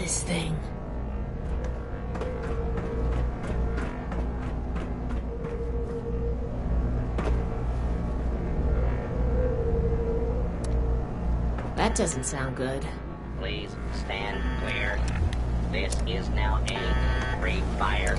this thing. That doesn't sound good. Please stand clear. This is now a free fire.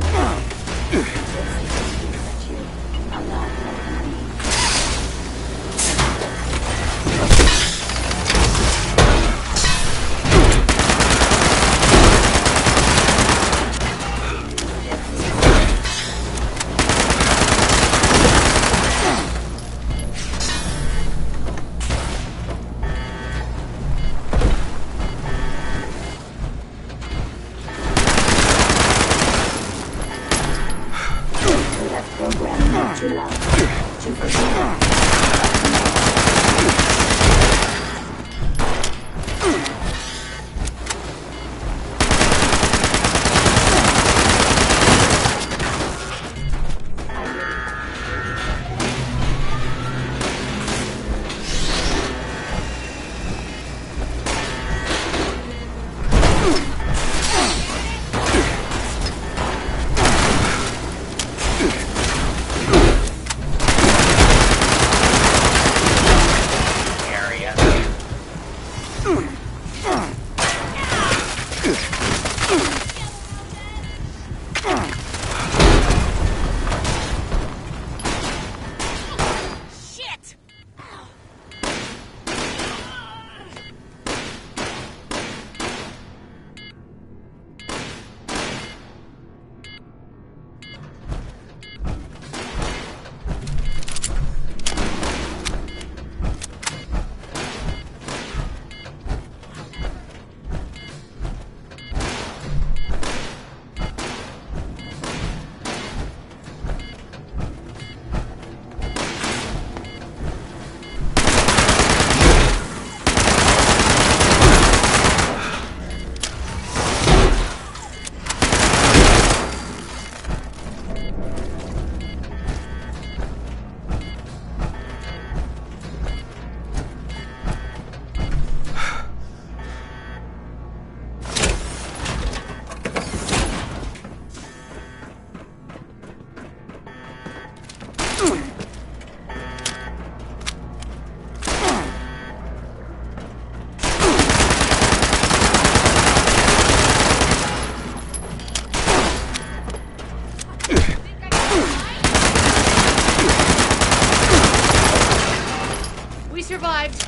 Survived.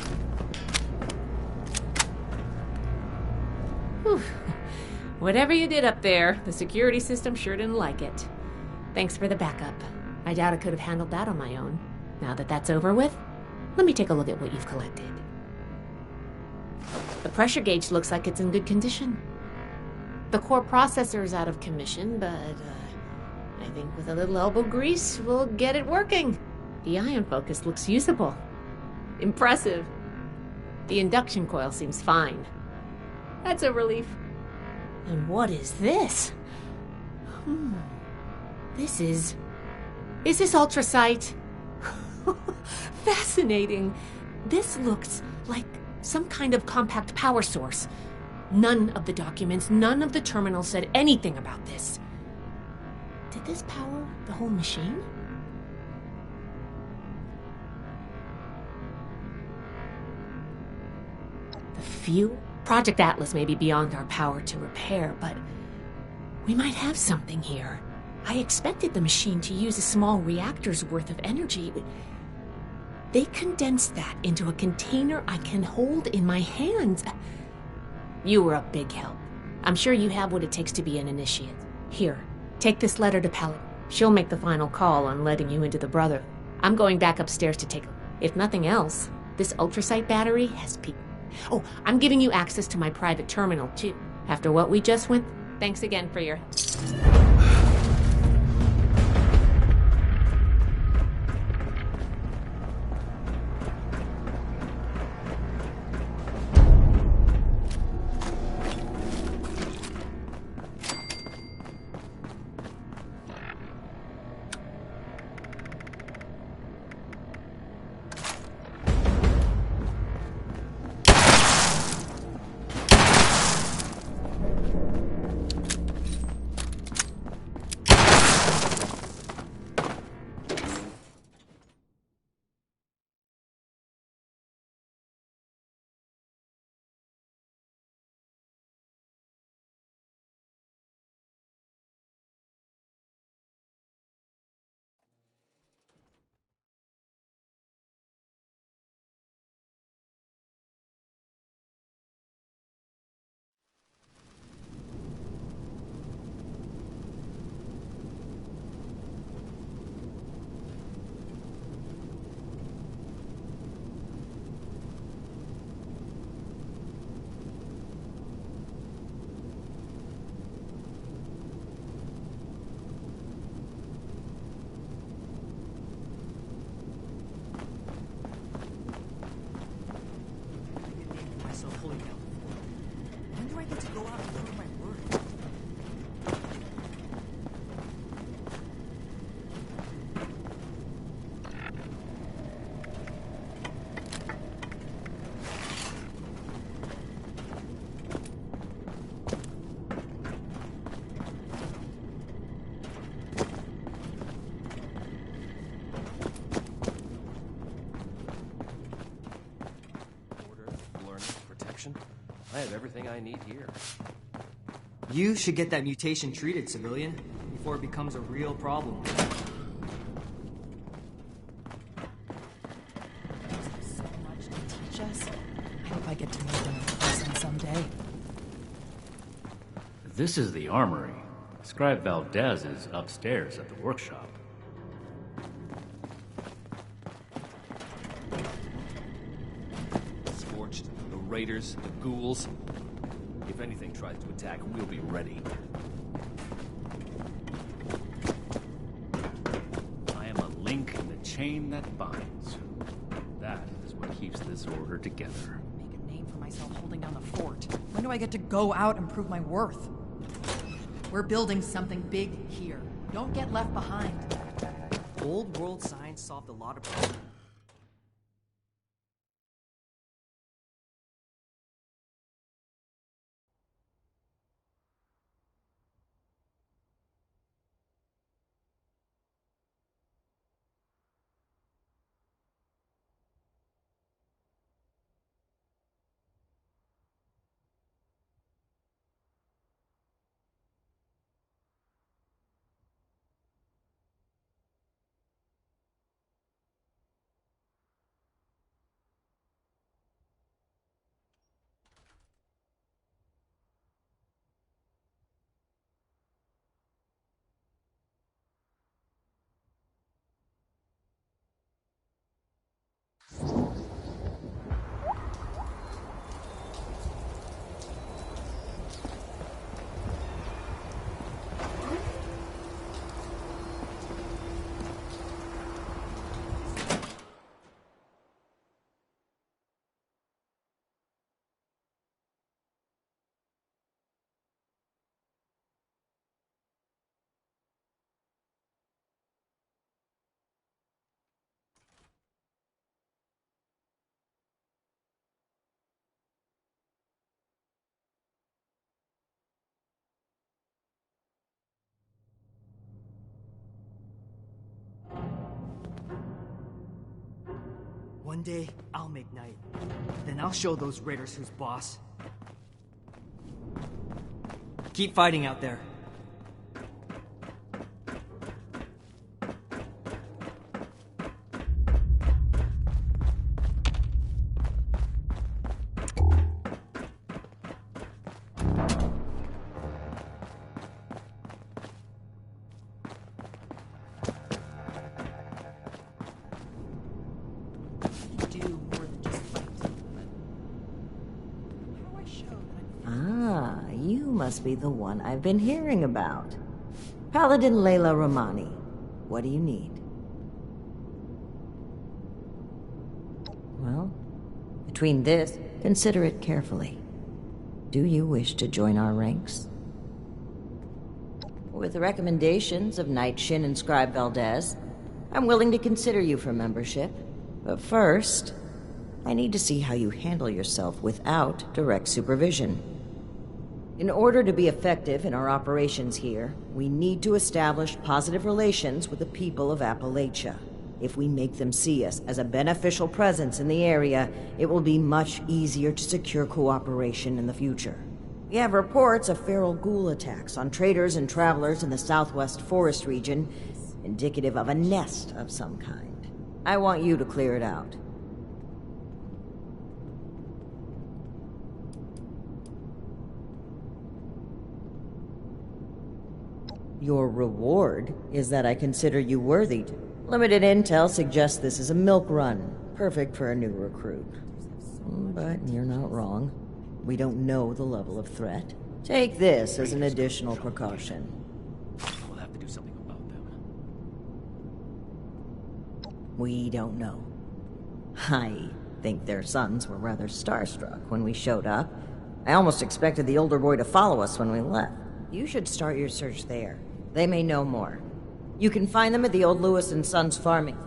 Whew. Whatever you did up there, the security system sure didn't like it. Thanks for the backup. I doubt I could have handled that on my own. Now that that's over with, let me take a look at what you've collected. The pressure gauge looks like it's in good condition. The core processor is out of commission, but I think with a little elbow grease, we'll get it working. The ion focus looks usable. Impressive. The induction coil seems fine. That's a relief. And what is this? Is this ultrasight? Fascinating. This looks like some kind of compact power source. None of the documents, none of the terminals said anything about this. Did this power the whole machine? The fuel? Project Atlas may be beyond our power to repair, but we might have something here. I expected the machine to use a small reactor's worth of energy, but they condensed that into a container I can hold in my hands. You were a big help. I'm sure you have what it takes to be an initiate. Here, take this letter to Pellet. She'll make the final call on letting you into the Brotherhood. I'm going back upstairs to take a... If nothing else, this ultrasight battery has peaked. Oh, I'm giving you access to my private terminal, too. After what we just went... Thanks again for your help. I have everything I need here. You should get that mutation treated, civilian, before it becomes a real problem. So much to teach us. I hope I get to meet them in person someday. This is the armory. Scribe Valdez is upstairs at the workshop. Scorched, the raiders, the ghouls. If anything tries to attack, we'll be ready. I am a link in the chain that binds. That is what keeps this order together. Make a name for myself holding down the fort. When do I get to go out and prove my worth? We're building something big here. Don't get left behind. Old world science solved a lot of problems. One day, I'll make night. Then I'll show those raiders who's boss. Keep fighting out there. Must be the one I've been hearing about. Paladin Layla Romani. What do you need? Well, between this, consider it carefully. Do you wish to join our ranks? With the recommendations of Knight Shin and Scribe Valdez, I'm willing to consider you for membership. But first, I need to see how you handle yourself without direct supervision. In order to be effective in our operations here, we need to establish positive relations with the people of Appalachia. If we make them see us as a beneficial presence in the area, it will be much easier to secure cooperation in the future. We have reports of feral ghoul attacks on traders and travelers in the southwest forest region, indicative of a nest of some kind. I want you to clear it out. Your reward is that I consider you worthy to. Limited intel suggests this is a milk run, perfect for a new recruit. But you're not wrong. We don't know the level of threat. Take this as an additional precaution. We'll have to do something about them. We don't know. I think their sons were rather starstruck when we showed up. I almost expected the older boy to follow us when we left. You should start your search there. They may know more. You can find them at the old Lewis and Sons farming.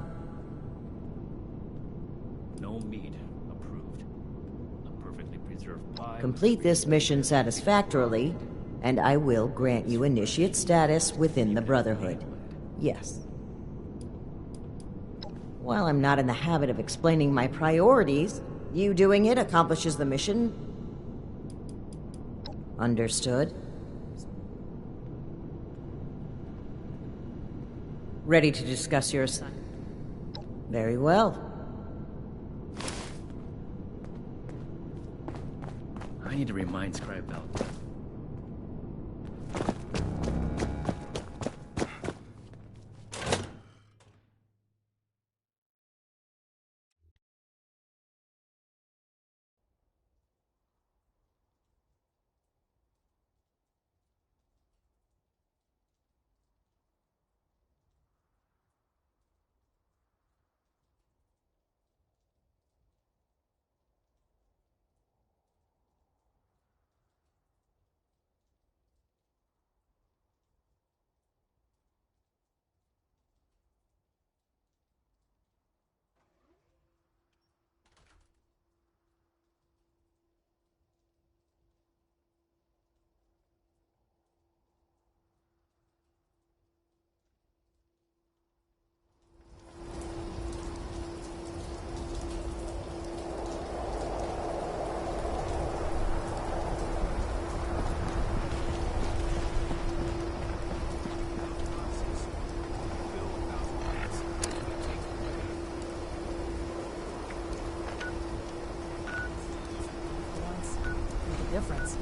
No meat approved. A perfectly preserved pie. Complete this mission satisfactorily, and I will grant you initiate status within the Brotherhood. Yes. While I'm not in the habit of explaining my priorities, you doing it accomplishes the mission Understood. Ready to discuss your assignment? Very well. I need to remind Scribe Valdez. Once, make a difference.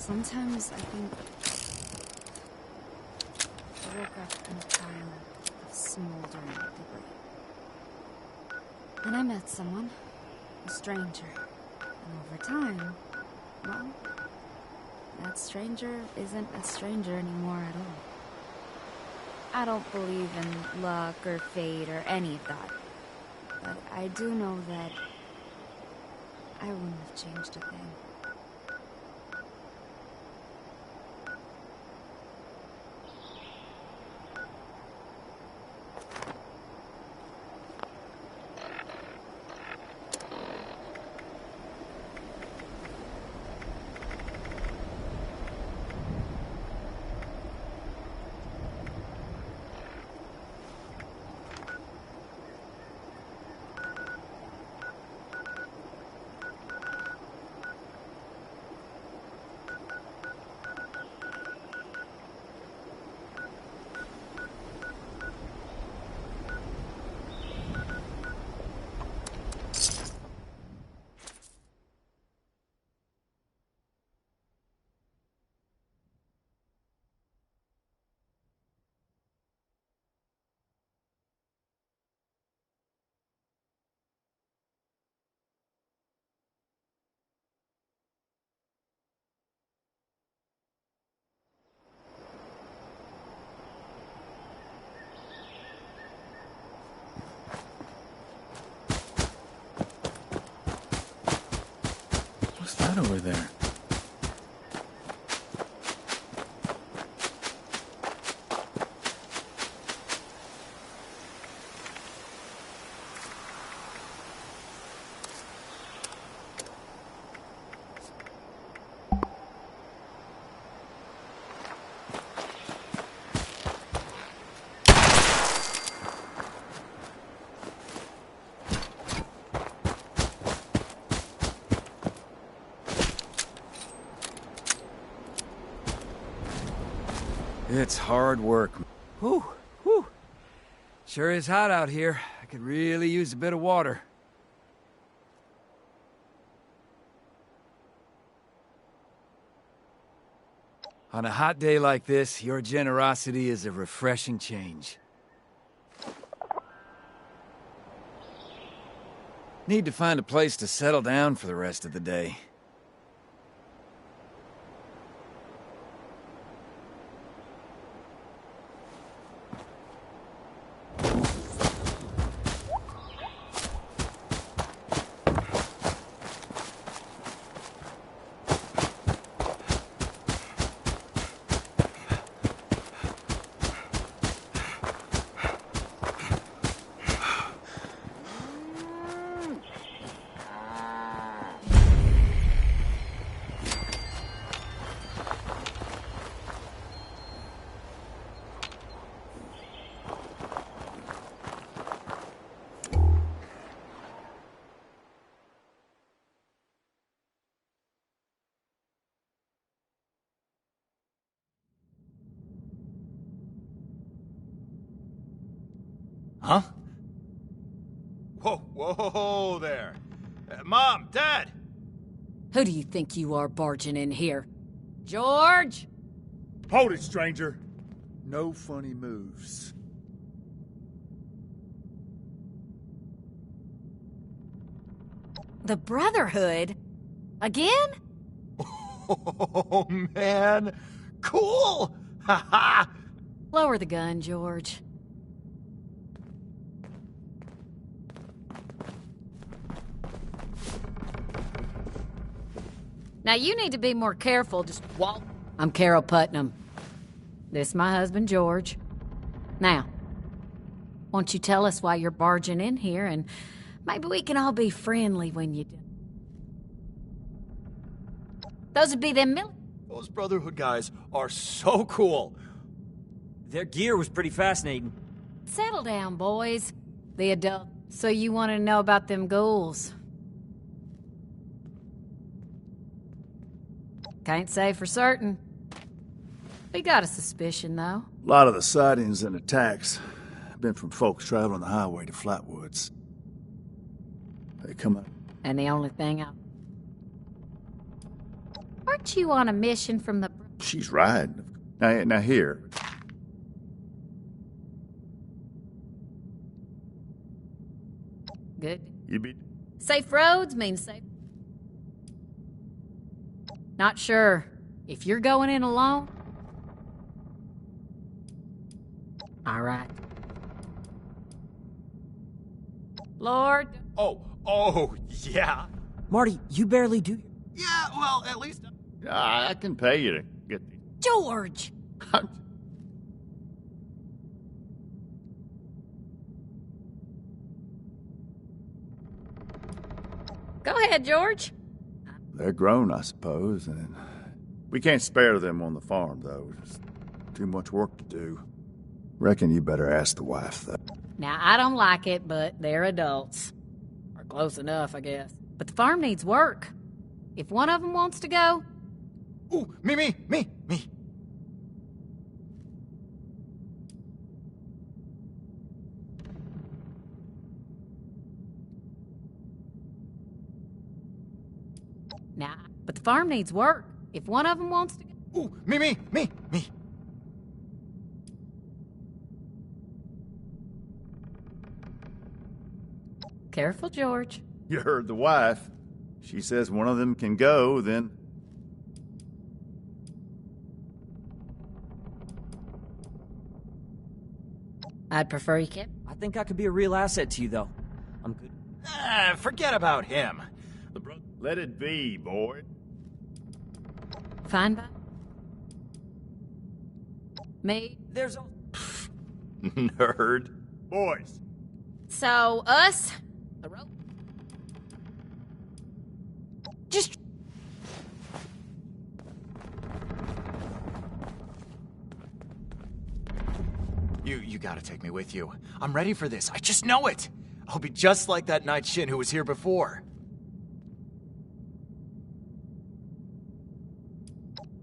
Sometimes I think I woke up in a pile of smoldering debris. And I met someone, a stranger. And over time, well, that stranger isn't a stranger anymore at all. I don't believe in luck or fate or any of that. But I do know that I wouldn't have changed a thing. What's that over there? It's hard work. Whew, whew. Sure is hot out here. I could really use a bit of water. On a hot day like this, your generosity is a refreshing change. Need to find a place to settle down for the rest of the day. Huh? Whoa, whoa there. Mom, Dad! Who do you think you are barging in here? George? Hold it, stranger. No funny moves. The Brotherhood? Again? Oh, man. Cool! Ha ha! Lower the gun, George. Now you need to be more careful, just walk. I'm Carol Putnam. This is my husband, George. Now, won't you tell us why you're barging in here, and maybe we can all be friendly when you do. Those would be them Those Brotherhood guys are so cool. Their gear was pretty fascinating. Settle down, boys. The adult. So you want to know about them ghouls? Can't say for certain. We got a suspicion, though. A lot of the sightings and attacks have been from folks traveling the highway to Flatwoods. They come up. And the only thing I... Where Aren't you on a mission from the... She's right. Now here. Good. You be... Safe roads means safe... Not sure. If you're going in alone... All right. Lord... Oh, yeah. Marty, you barely do... Yeah, well, at least... I can pay you to get these. George! Go ahead, George. They're grown, I suppose, and we can't spare them on the farm, though. It's too much work to do. Reckon you better ask the wife, though. Now, I don't like it, but they're adults. Or close enough, I guess. But the farm needs work. If one of them wants to go... Ooh, me. Now, but the farm needs work. If one of them wants to go... Ooh, me. Careful, George. You heard the wife. She says one of them can go, then... I'd prefer you kept... I think I could be a real asset to you, though. I'm good. Forget about him. Let it be, boy. Fine by... Me? There's a... Nerd. Boys. So, us... The rope... Just... You gotta take me with you. I'm ready for this. I just know it. I'll be just like that Night Shin who was here before.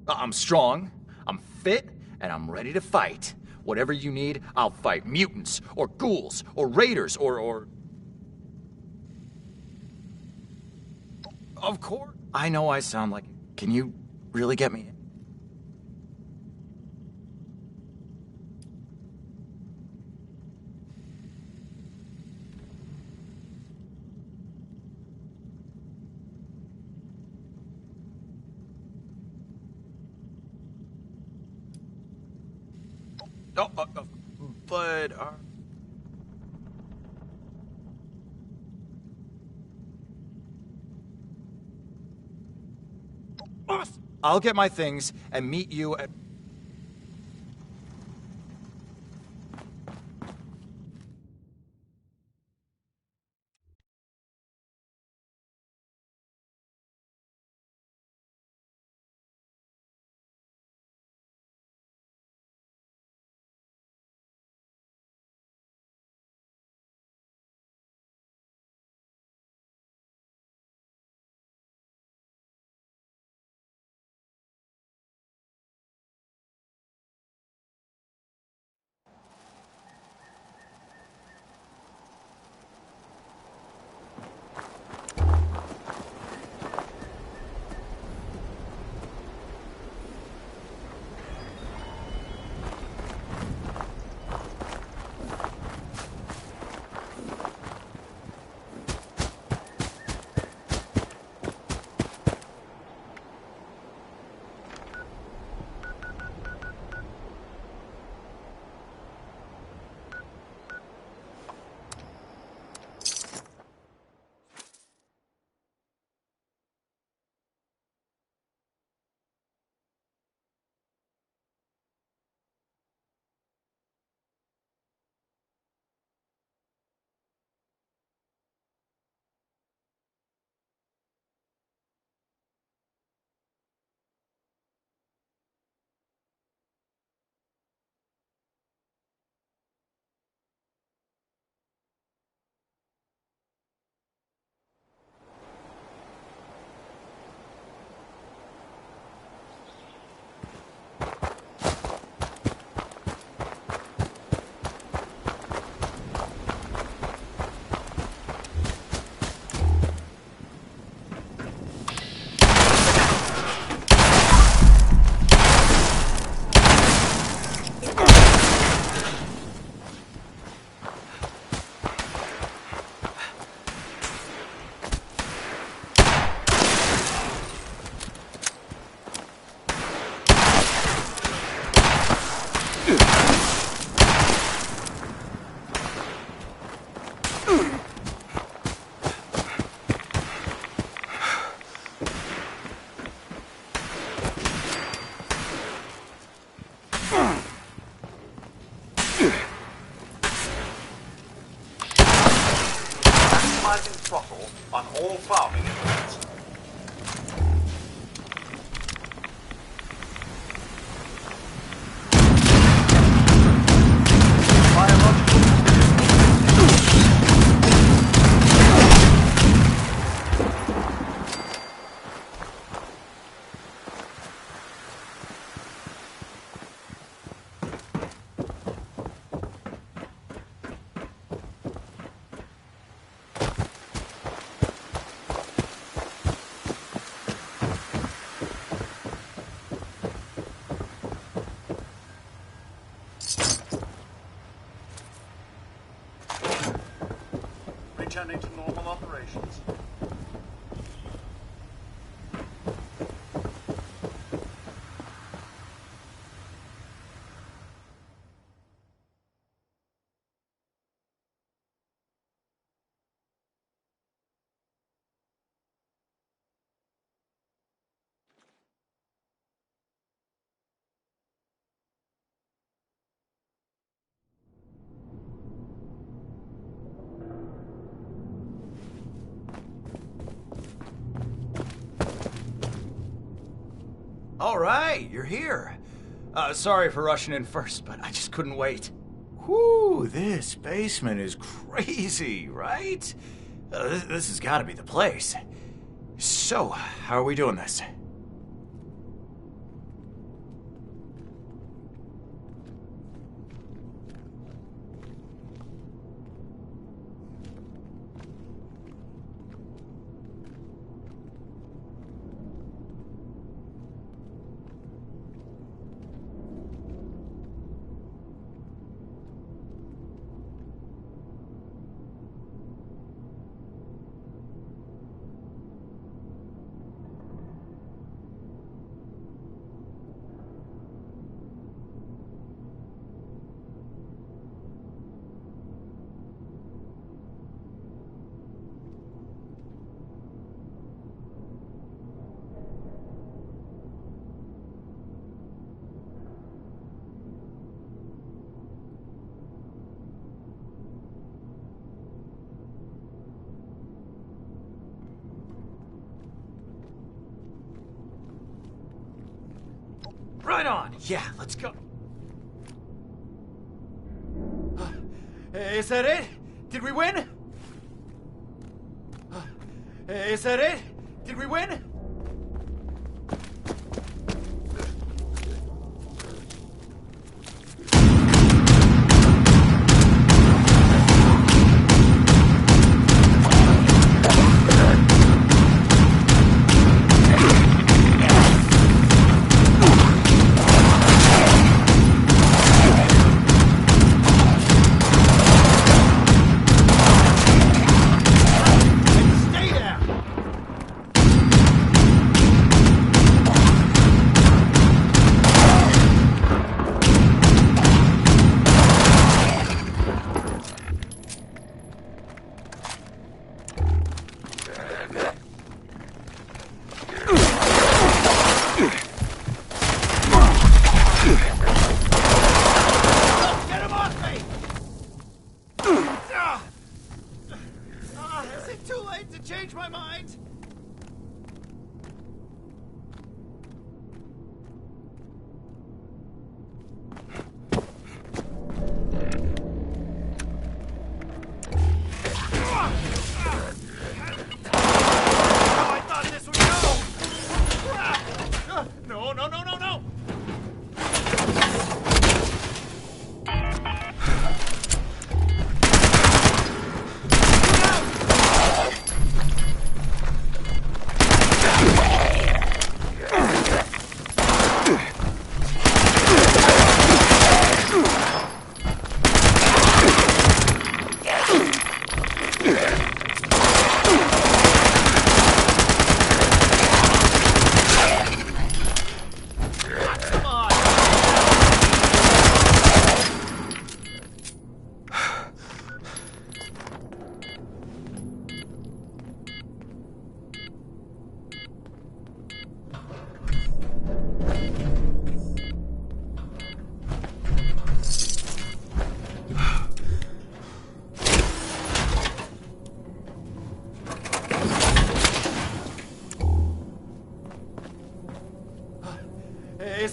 I'm strong, I'm fit, and I'm ready to fight. Whatever you need, I'll fight mutants, or ghouls, or raiders, or... Of course. I know I sound like... Can you really get me... But... I'll get my things and meet you at... throttle on all farming implements. Returning to normal operations. All right, you're here. Sorry for rushing in first, but I just couldn't wait. Whew, this basement is crazy, right? This has got to be the place. So, how are we doing this? Right on! Yeah, let's go. Is that it? Did we win? Is that it? Did we win?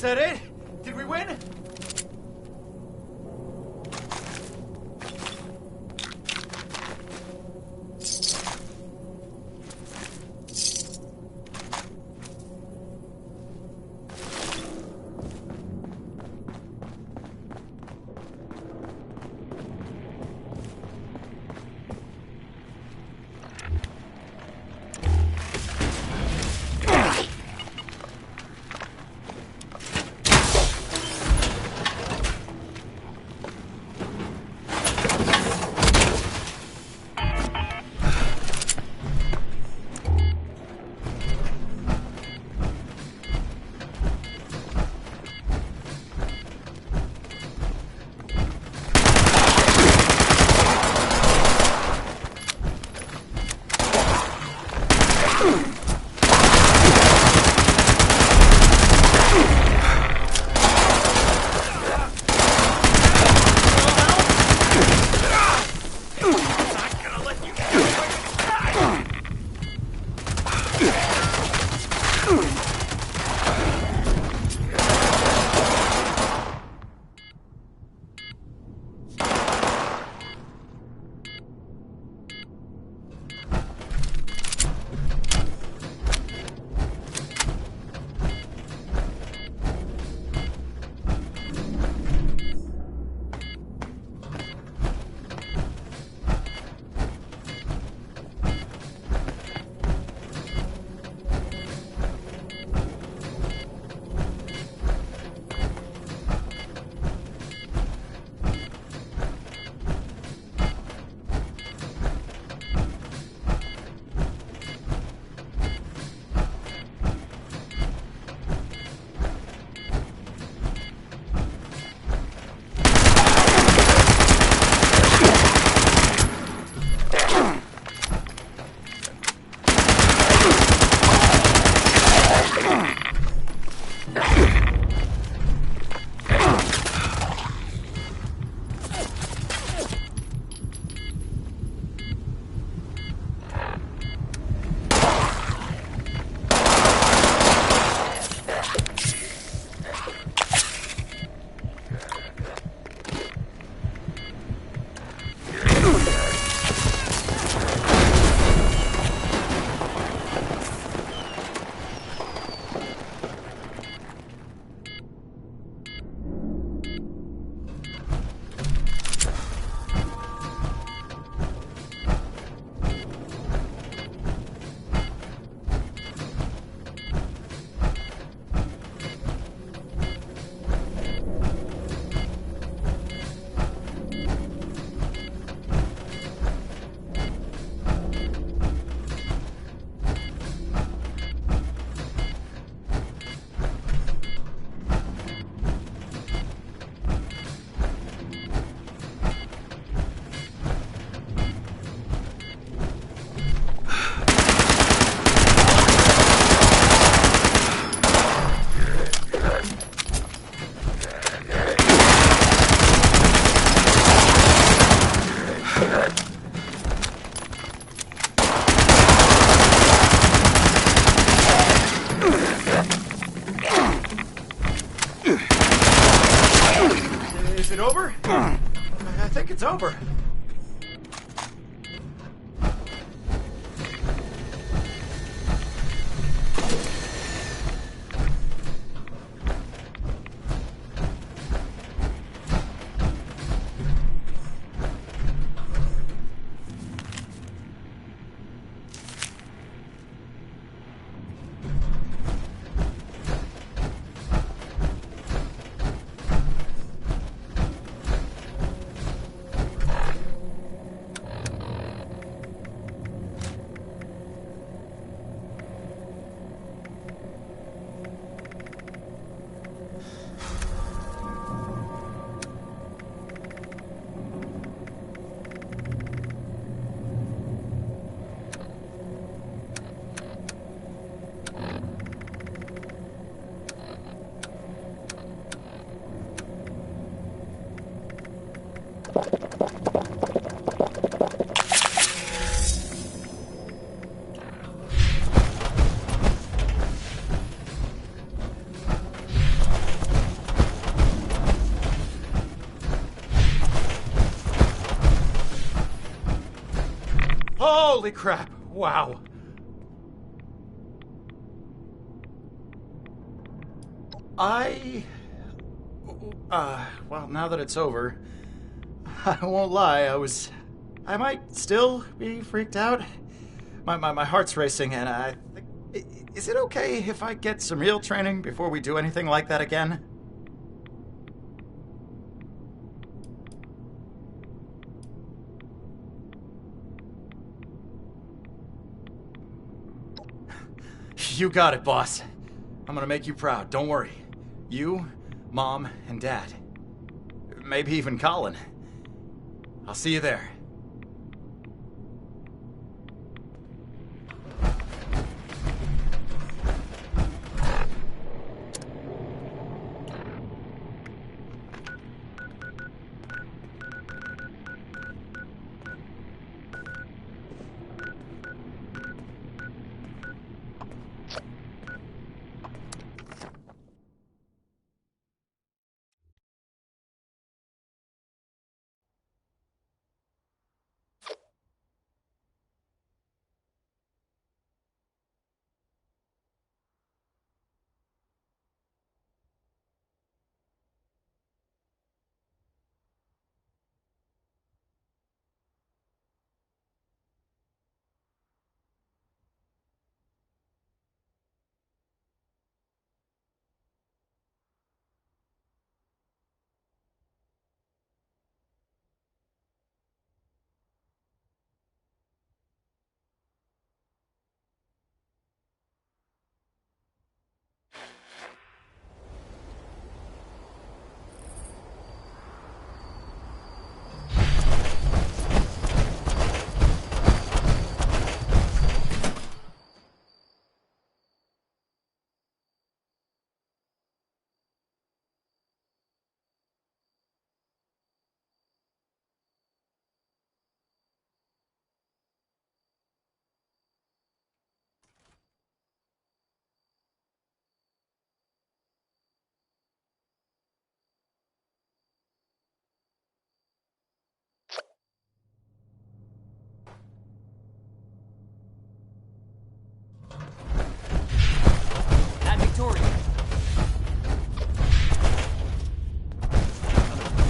that it? Did we win? it over? I think it's over. Holy crap! Wow. Well, now that it's over, I won't lie, I might still be freaked out. My heart's racing, and I think, is it okay if I get some real training before we do anything like that again? You got it, boss. I'm gonna make you proud, don't worry. You, Mom, and Dad. Maybe even Colin. I'll see you there.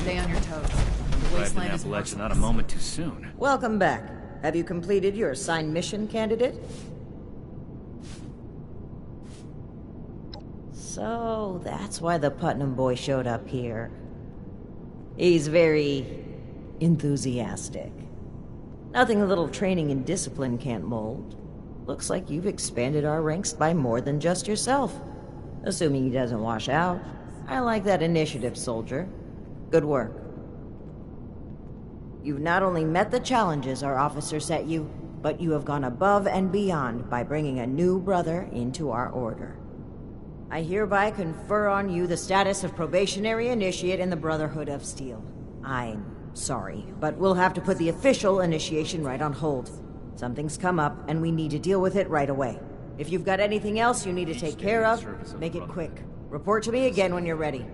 Stay on your toes. The wasteland is Appalachia not a moment too soon. Welcome back. Have you completed your assigned mission, candidate? So, that's why the Putnam boy showed up here. He's very enthusiastic. Nothing a little training and discipline can't mold. Looks like you've expanded our ranks by more than just yourself. Assuming he doesn't wash out. I like that initiative, soldier. Good work. You've not only met the challenges our officer set you, but you have gone above and beyond by bringing a new brother into our order. I hereby confer on you the status of probationary initiate in the Brotherhood of Steel. I'm sorry, but we'll have to put the official initiation right on hold. Something's come up, and we need to deal with it right away. If you've got anything else you need to take care of, make it quick. Report to me again when you're ready.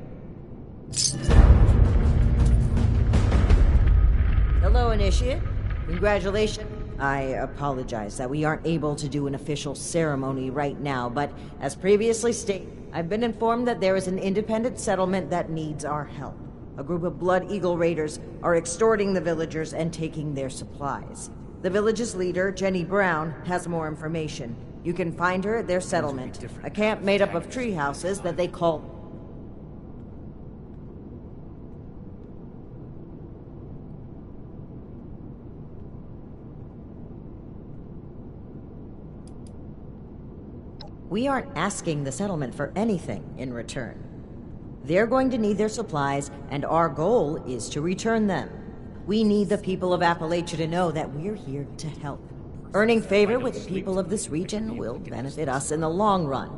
Hello, Initiate. Congratulations. I apologize that we aren't able to do an official ceremony right now, but as previously stated, I've been informed that there is an independent settlement that needs our help. A group of Blood Eagle raiders are extorting the villagers and taking their supplies. The village's leader, Jenny Brown, has more information. You can find her at their settlement, a camp made up of tree houses that they call... We aren't asking the settlement for anything in return. They're going to need their supplies, and our goal is to return them. We need the people of Appalachia to know that we're here to help. Earning favor with the people of this region will benefit us in the long run.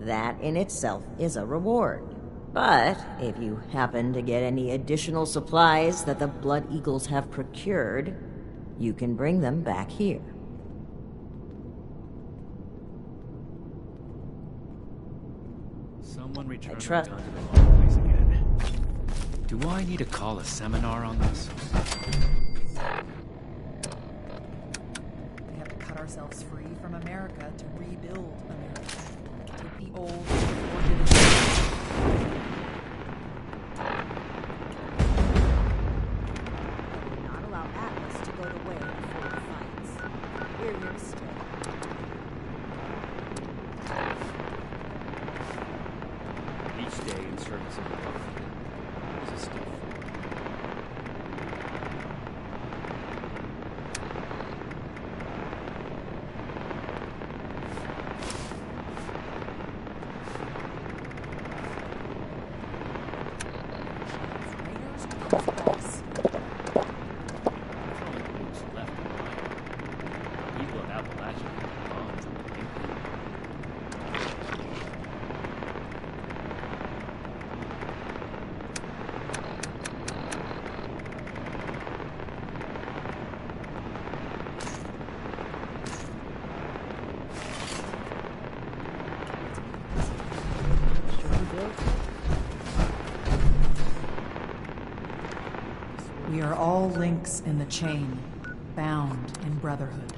That in itself is a reward. But if you happen to get any additional supplies that the Blood Eagles have procured, you can bring them back here. Someone return I trust. the gun to the wrong place again. Do I need to call a seminar on this? ourselves free from America to rebuild America. Take the old and forge it anew. We will not allow Atlas to go the way of foreign fights. We're here to stay. Each day in service of the Brotherhood is a step forward. We are all links in the chain, bound in brotherhood.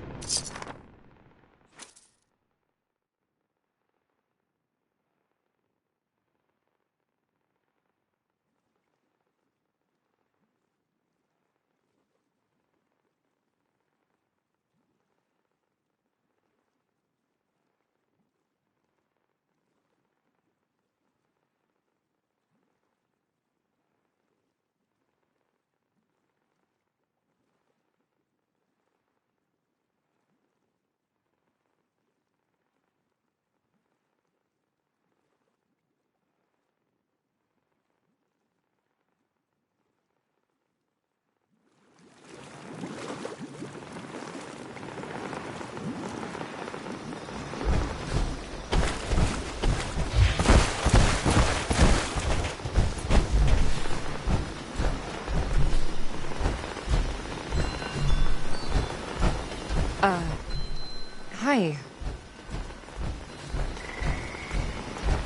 Hi.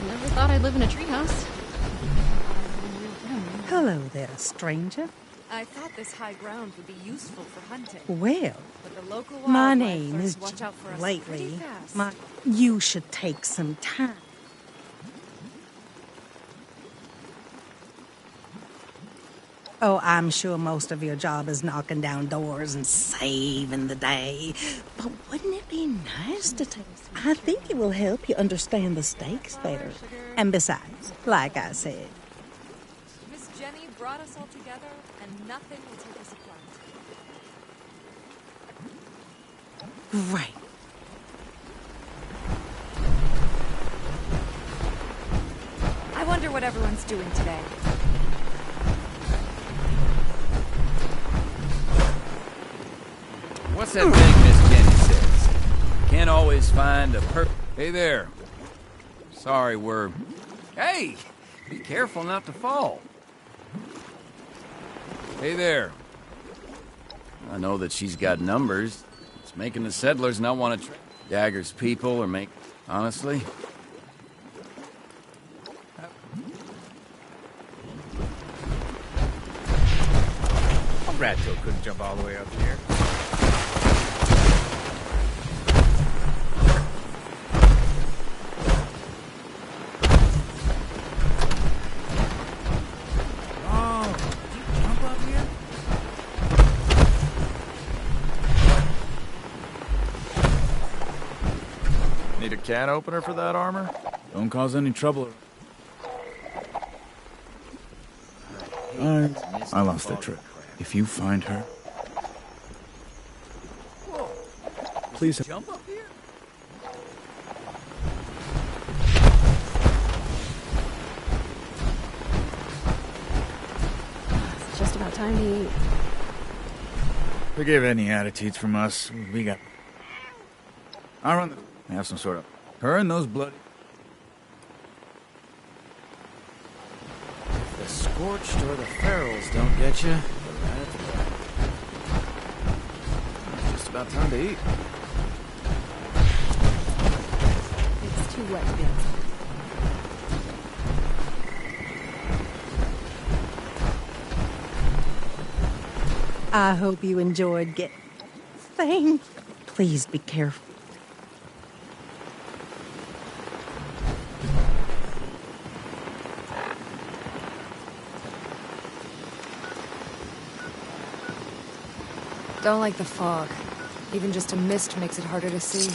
Never thought I'd live in a treehouse. Hello there, stranger. I thought this high ground would be useful for hunting. Well, But the local my wildlife name learns is to watch out for us lately. pretty fast. You should take some time. Oh, I'm sure most of your job is knocking down doors and saving the day. But wouldn't it be nice to take... I think it will help you understand the stakes better. And besides, like I said, Miss Jenny brought us all together, and nothing will take us apart. great. I wonder what everyone's doing today. What's that thing Miss Jenny says? Can't always find a Hey there. Sorry, we're... Hey! Be careful not to fall. Hey there. I know that she's got numbers. It's making the settlers not want to... Dagger's people or make... Honestly? Ratto couldn't jump all the way up here. Oh, did you jump up here? Need a can opener for that armor? Don't cause any trouble. I lost that trick. If you find her, please jump up here. It's just about time to eat. Forgive any attitudes from us. We got... I'll run the... Have some sort of... Her and those bloody... If the Scorched or the Ferals don't get you, it's just about time to eat. It's too wet to be outside. I hope you enjoyed getting... Thank Please be careful. Don't like the fog. Even just a mist makes it harder to see.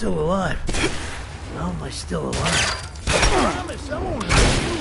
Still alive. How am I still alive? I promise I won't hurt you.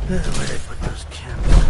Where they put those cameras?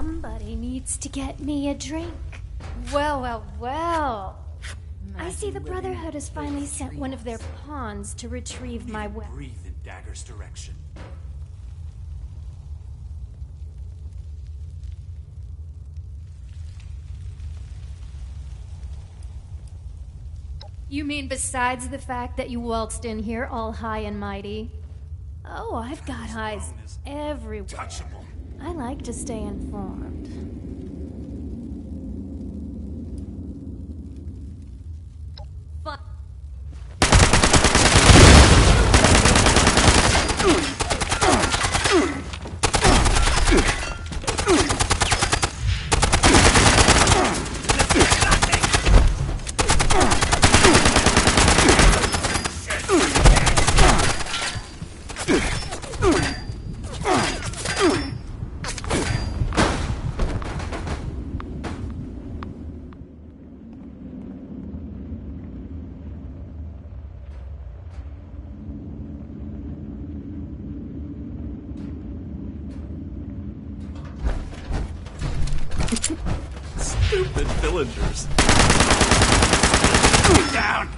Somebody needs to get me a drink. Well, well, well. I see the Brotherhood has finally sent one of their pawns to retrieve my weapon. Breathe in Dagger's direction. You mean besides the fact that you waltzed in here all high and mighty? Oh, I've got eyes everywhere. Touchable. I like to stay informed. Fun. Stupid villagers. Down!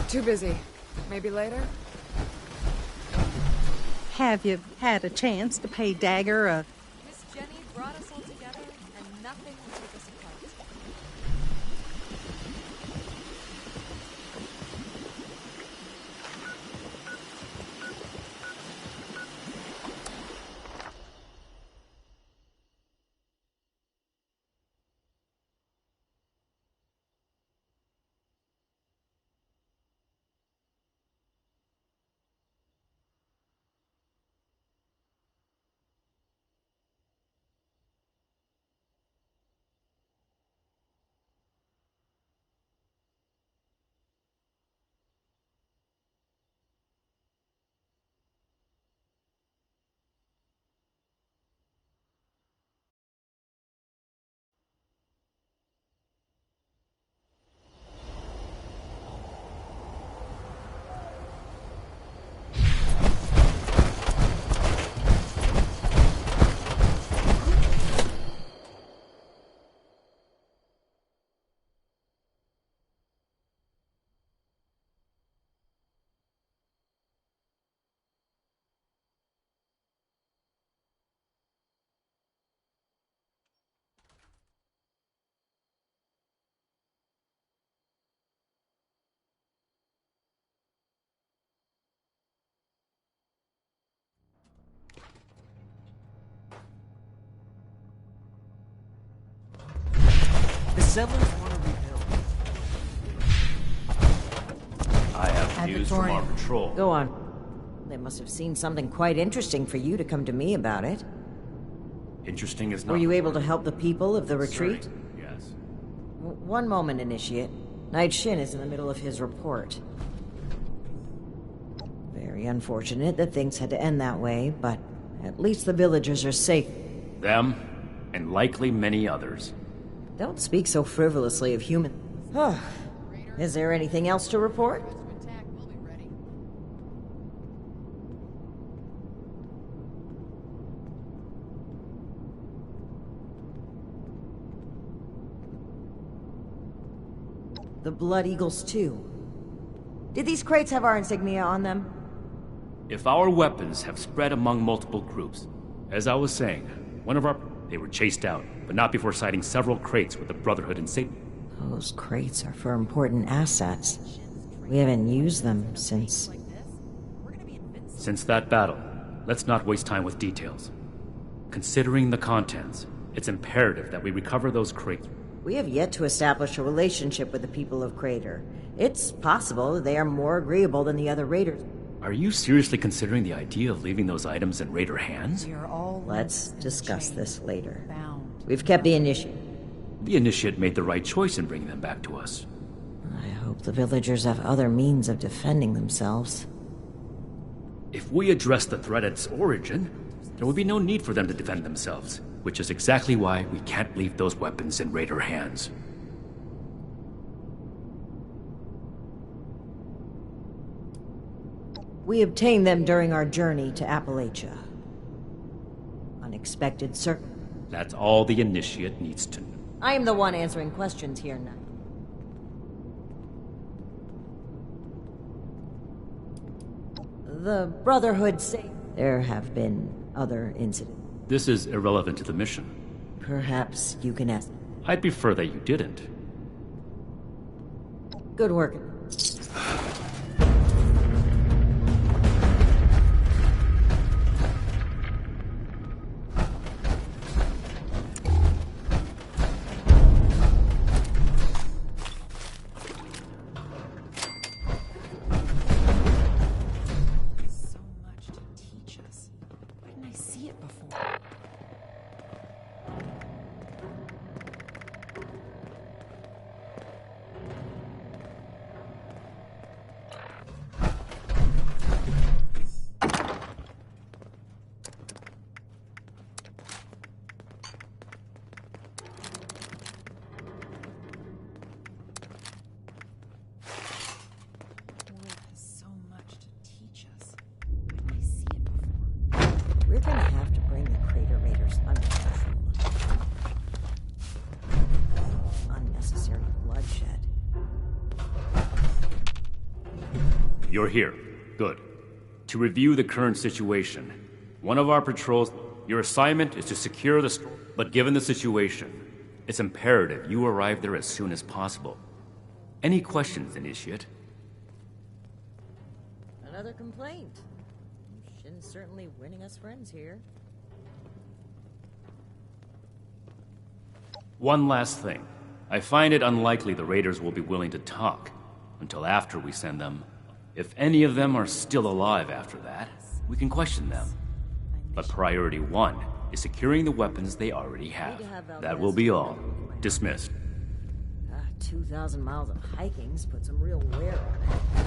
Too busy. Maybe later? Have you had a chance to pay Dagger a... Miss Jenny brought us all together, and nothing will take us apart. settlers want to rebuild. I have news from our patrol. Go on. They must have seen something quite interesting for you to come to me about it. Interesting is not... Were you able to help the people of the retreat? Yes. One moment, Initiate. Knight Shin is in the middle of his report. Very unfortunate that things had to end that way, but at least the villagers are safe. Them, and likely many others. Don't speak so frivolously of human... Is there anything else to report? The Blood Eagles, too. Did these crates have our insignia on them? If our weapons have spread among multiple groups, as I was saying, one of our... They were chased out, but not before sighting several crates with the Brotherhood and Satan. Those crates are for important assets. We haven't used them since... Since that battle, let's not waste time with details. Considering the contents, it's imperative that we recover those crates. We have yet to establish a relationship with the people of Crater. It's possible that they are more agreeable than the other raiders. Are you seriously considering the idea of leaving those items in raider hands? Let's discuss this later. We've kept the Initiate. The Initiate made the right choice in bringing them back to us. I hope the villagers have other means of defending themselves. If we address the threat at its origin, there would be no need for them to defend themselves, which is exactly why we can't leave those weapons in raider hands. We obtained them during our journey to Appalachia. Unexpected That's all the Initiate needs to know. I am the one answering questions here now. The Brotherhood say there have been other incidents. This is irrelevant to the mission. Perhaps you can ask. I'd prefer that you didn't. Good work. We're gonna have to bring the Crater Raiders under control. Unnecessary bloodshed. You're here. Good. To review the current situation, one of our patrols... Your assignment is to secure the store, but given the situation, it's imperative you arrive there as soon as possible. Any questions, Initiate? Another complaint. Shin's certainly winning us friends here. One last thing. I find it unlikely the Raiders will be willing to talk until after we send them. If any of them are still alive after that, we can question them. But priority one is securing the weapons they already have. That will be all. Dismissed. 2,000 miles of hiking's put some real wear on it.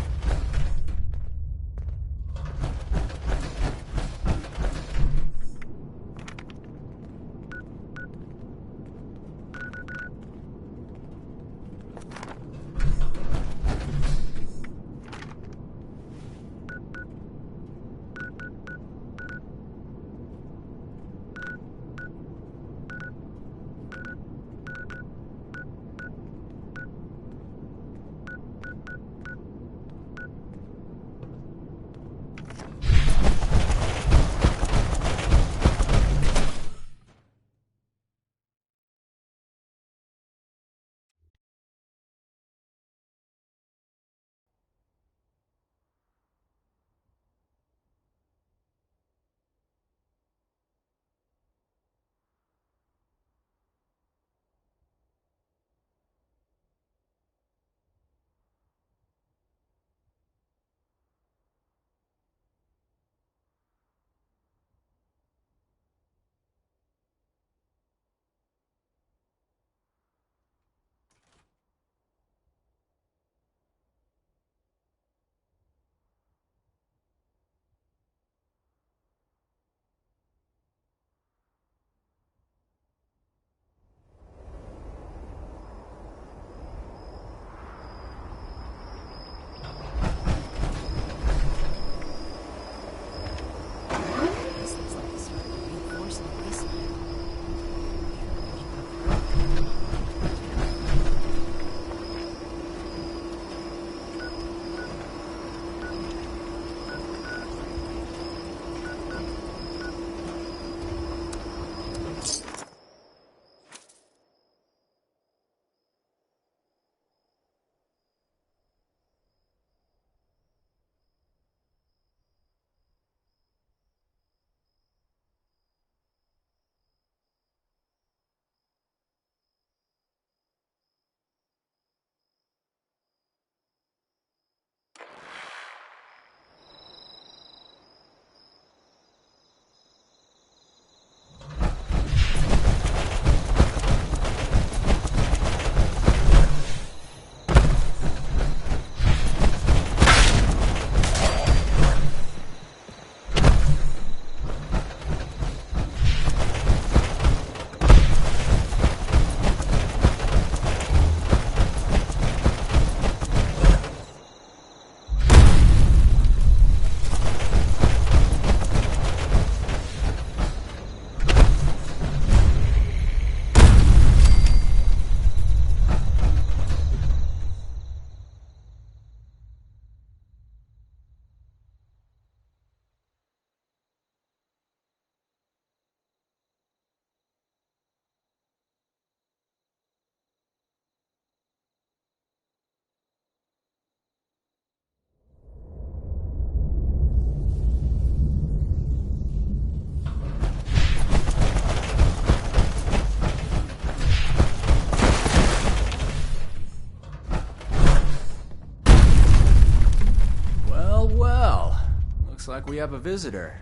we have a visitor.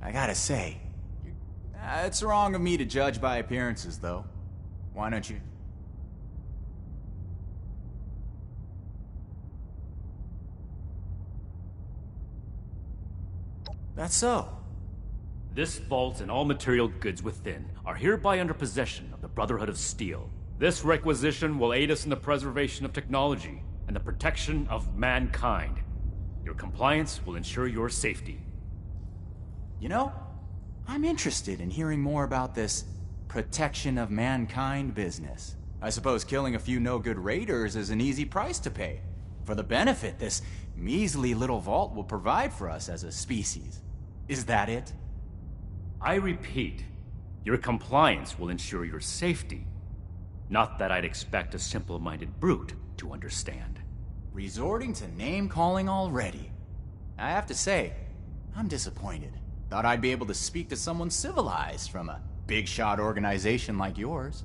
I gotta say, it's wrong of me to judge by appearances, though. Why don't you... That's so. This vault and all material goods within are hereby under possession of the Brotherhood of Steel. This requisition will aid us in the preservation of technology and the protection of mankind. Your compliance will ensure your safety. You know, I'm interested in hearing more about this protection of mankind business. I suppose killing a few no-good raiders is an easy price to pay for the benefit this measly little vault will provide for us as a species. Is that it? I repeat, your compliance will ensure your safety. Not that I'd expect a simple-minded brute to understand. Resorting to name-calling already. I have to say, I'm disappointed. Thought I'd be able to speak to someone civilized from a big-shot organization like yours.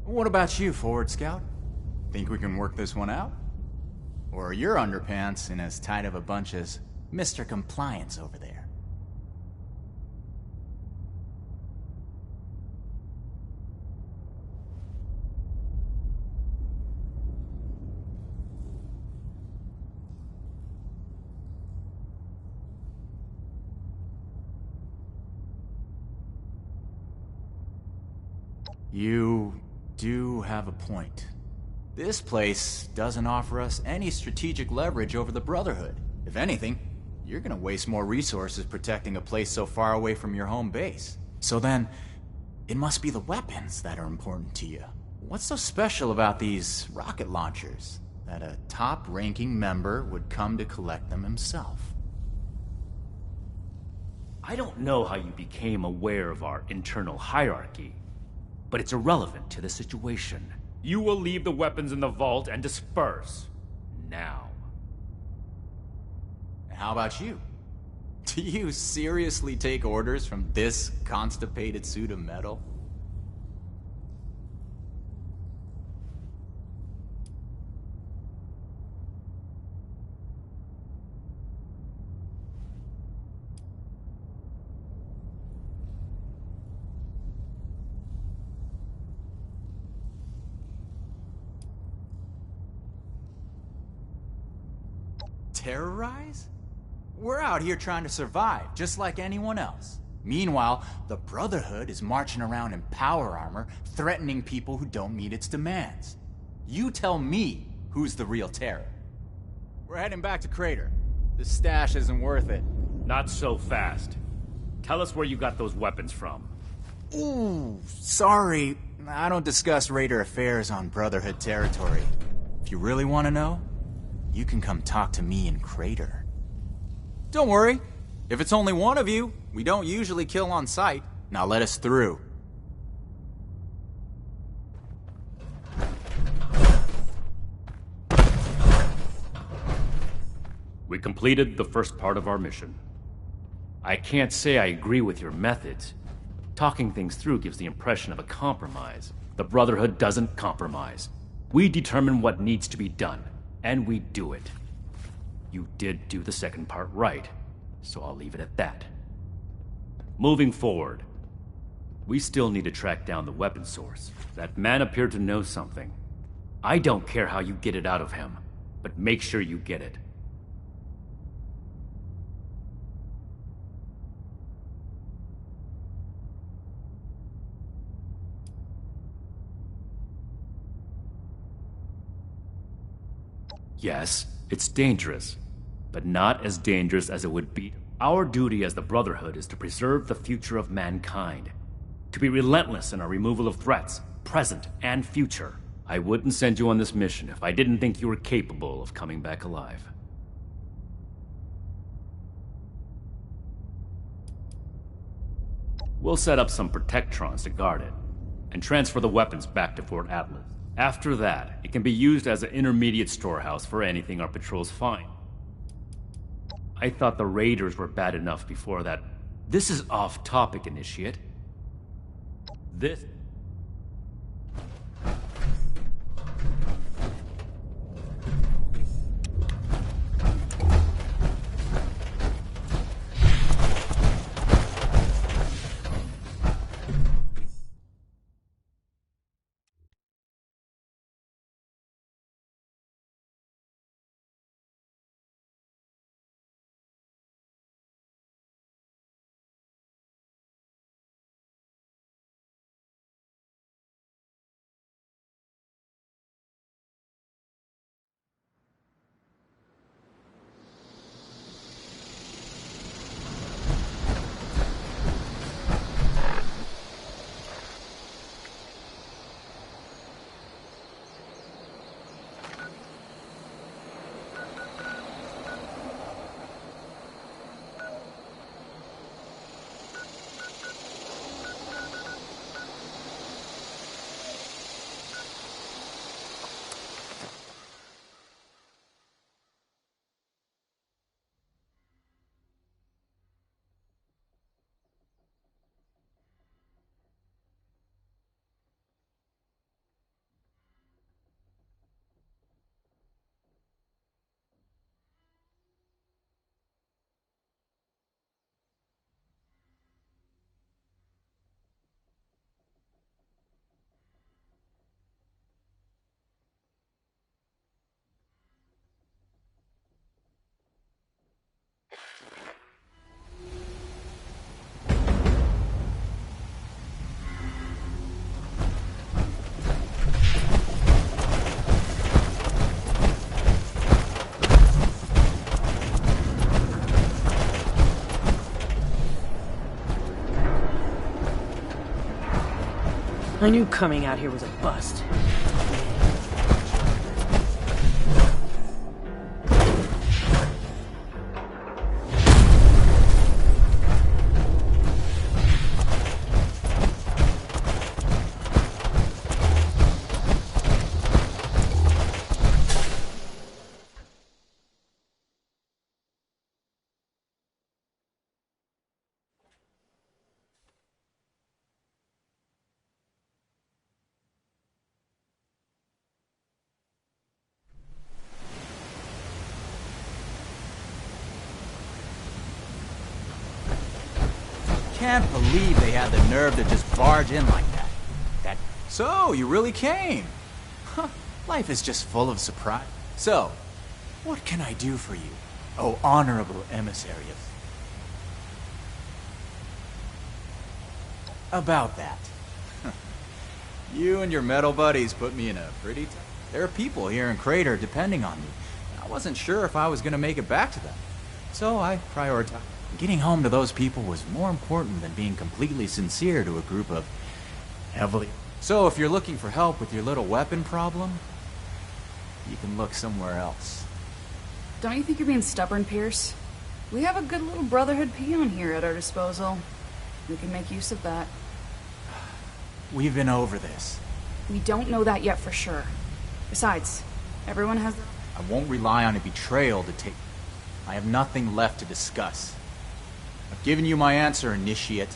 What about you, Forward Scout? Think we can work this one out? Or are your underpants in as tight of a bunch as Mr. Compliance over there? You do have a point. This place doesn't offer us any strategic leverage over the Brotherhood. If anything, you're gonna waste more resources protecting a place so far away from your home base. So then, it must be the weapons that are important to you. What's so special about these rocket launchers that a top-ranking member would come to collect them himself? I don't know how you became aware of our internal hierarchy, but it's irrelevant to the situation. You will leave the weapons in the vault and disperse. Now. How about you? Do you seriously take orders from this constipated suit of metal? Terrorize? We're out here trying to survive, just like anyone else. Meanwhile, the Brotherhood is marching around in power armor, threatening people who don't meet its demands. You tell me who's the real terror. We're heading back to Crater. This stash isn't worth it. Not so fast. Tell us where you got those weapons from. Ooh, sorry. I don't discuss Raider affairs on Brotherhood territory. If you really want to know, you can come talk to me in Crater. Don't worry. If it's only one of you, we don't usually kill on sight. Now let us through. We completed the first part of our mission. I can't say I agree with your methods. Talking things through gives the impression of a compromise. The Brotherhood doesn't compromise. We determine what needs to be done, and we do it. You did do the second part right, so I'll leave it at that. Moving forward, we still need to track down the weapon source. That man appeared to know something. I don't care how you get it out of him, but make sure you get it. Yes, it's dangerous, but not as dangerous as it would be. Our duty as the Brotherhood is to preserve the future of mankind, to be relentless in our removal of threats, present and future. I wouldn't send you on this mission if I didn't think you were capable of coming back alive. We'll set up some Protectrons to guard it, and transfer the weapons back to Fort Atlas. After that, it can be used as an intermediate storehouse for anything our patrols find. I thought the Raiders were bad enough before that. This is off-topic, Initiate. This... I knew coming out here was a bust. Can't believe they had the nerve to just barge in like that. So, you really came. Huh, life is just full of surprise. So, what can I do for you, oh honorable emissary of... About that. You and your metal buddies put me in a pretty... There are people here in Crater depending on me. I wasn't sure if I was gonna make it back to them. So I prioritized. Getting home to those people was more important than being completely sincere to a group of heavily... So if you're looking for help with your little weapon problem, you can look somewhere else. Don't you think you're being stubborn, Pierce? We have a good little Brotherhood peon here at our disposal. We can make use of that. We've been over this. We don't know that yet for sure. Besides, everyone has... I won't rely on a betrayal to take... I have nothing left to discuss. I've given you my answer, Initiate.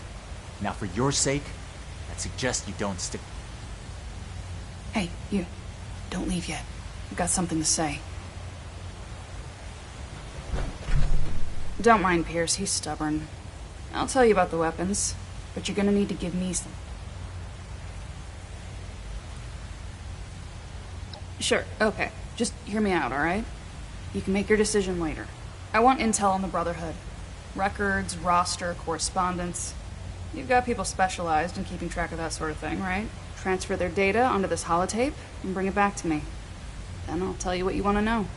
Now for your sake, I'd suggest you don't stick... Hey, you. Don't leave yet. I've got something to say. Don't mind Pierce, he's stubborn. I'll tell you about the weapons, but you're gonna need to give me some. Sure, okay. Just hear me out, alright? You can make your decision later. I want intel on the Brotherhood. Records, roster, correspondence. You've got people specialized in keeping track of that sort of thing, right? Transfer their data onto this holotape and bring it back to me. Then I'll tell you what you want to know.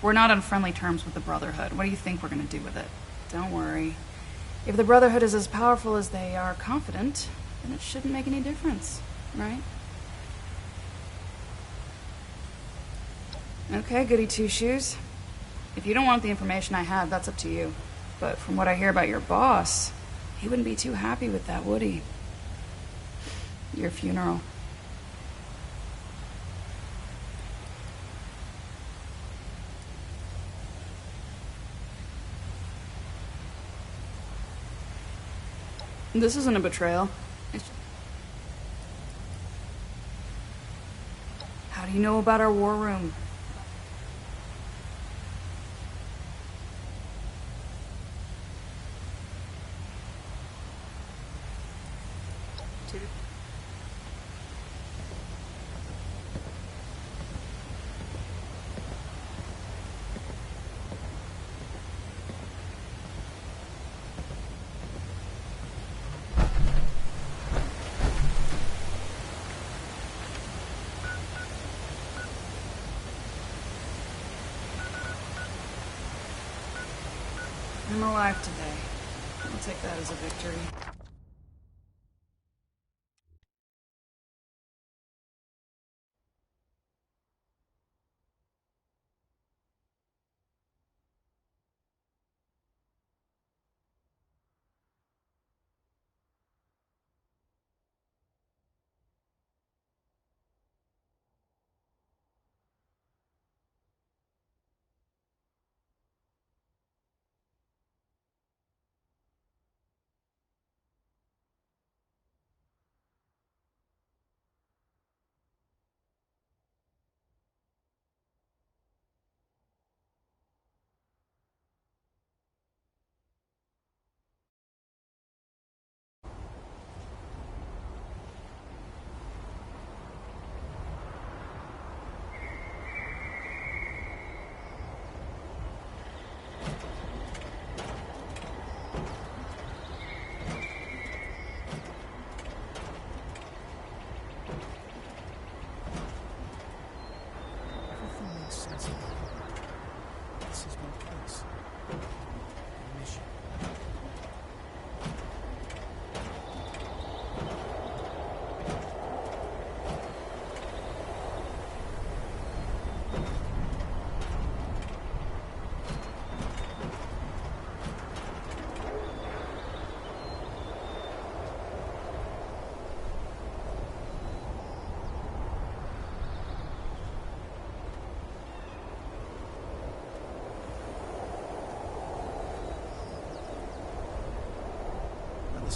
We're not on friendly terms with the Brotherhood. What do you think we're gonna do with it? Don't worry. If the Brotherhood is as powerful as they are confident, then it shouldn't make any difference, right? Okay, goody two-shoes. If you don't want the information I have, that's up to you. But from what I hear about your boss, he wouldn't be too happy with that, would he? Your funeral. This isn't a betrayal. How do you know about our war room? I'm alive today. I'll take that as a victory.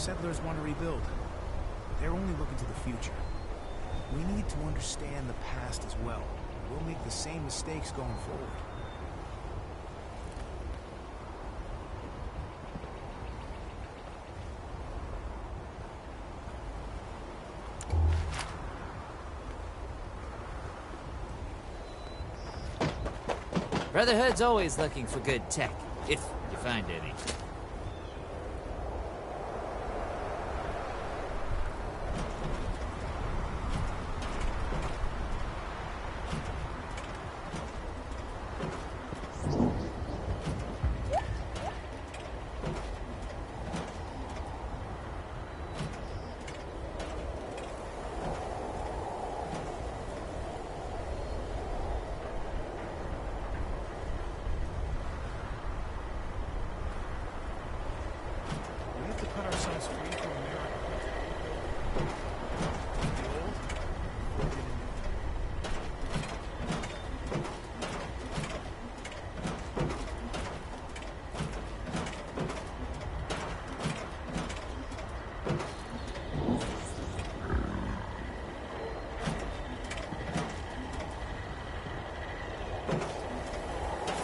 settlers want to rebuild. They're only looking to the future. We need to understand the past as well. We'll make the same mistakes going forward. Brotherhood's always looking for good tech, if you find any.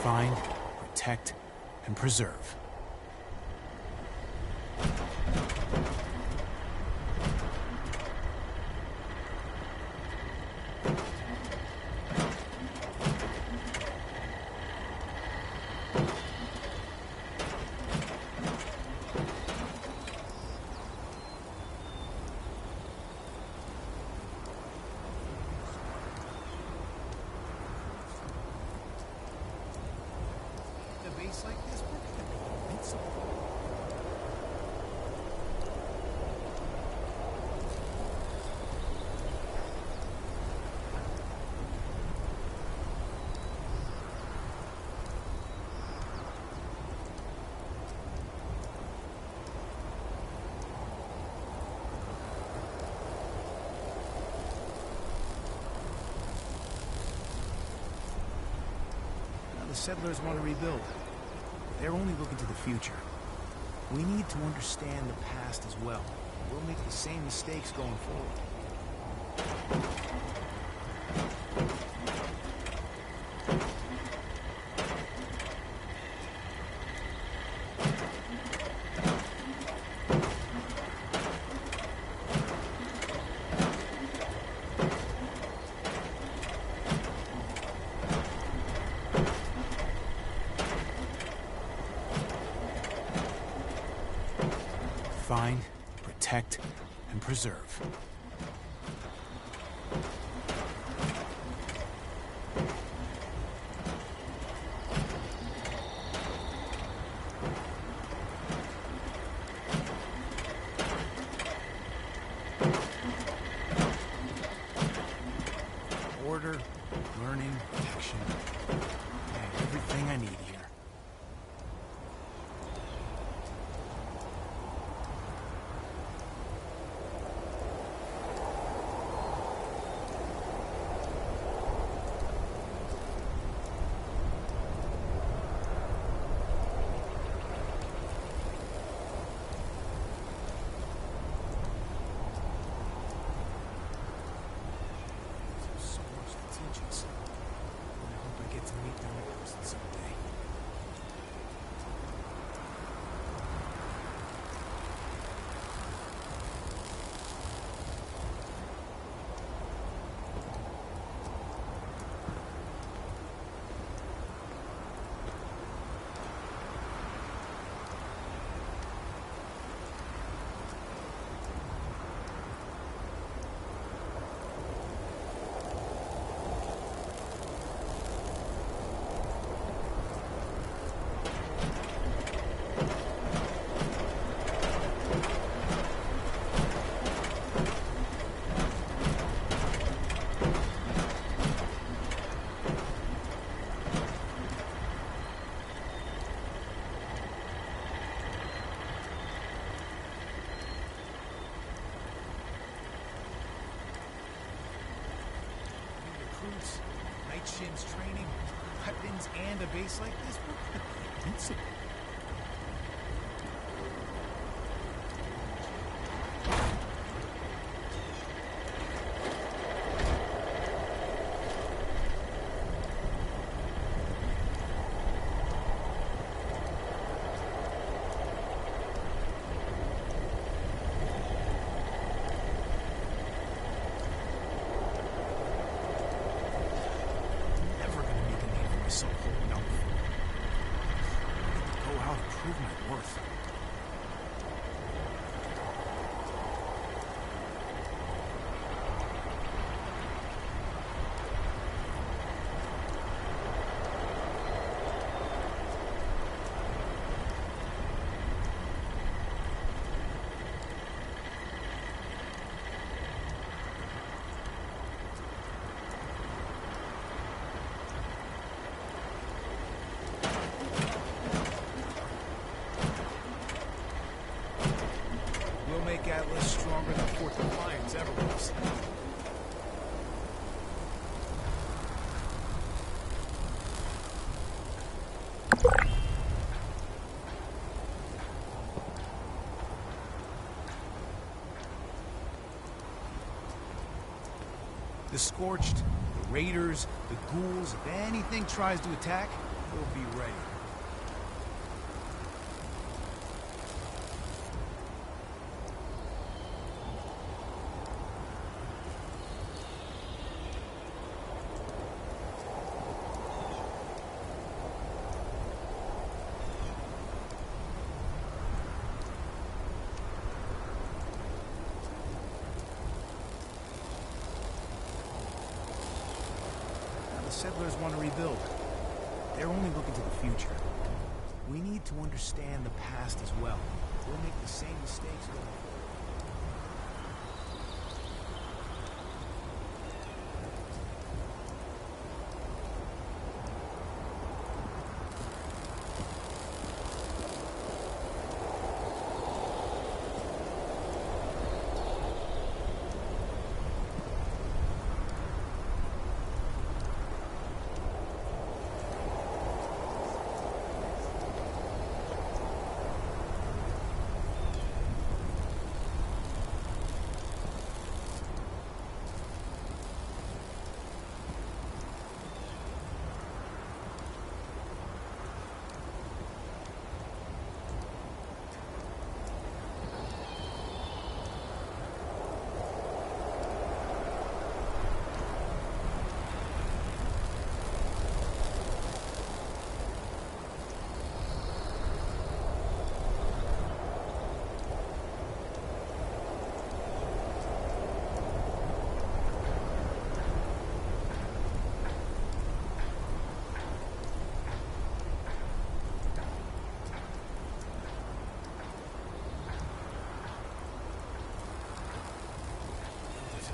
Find, protect, and preserve. Like this, we're gonna be invincible. Now the settlers want to rebuild. They're only looking to the future. We need to understand the past as well. We'll make the same mistakes going forward. Find, protect, and preserve. Order, learning, protection. I have everything I need here. Night Shin's training, weapons, and a base like this, we're gonna be invincible. The Scorched, the Raiders, the Ghouls, if anything tries to attack, we'll be ready. Settlers want to rebuild. They're only looking to the future. We need to understand the past as well. We'll make the same mistakes going forward.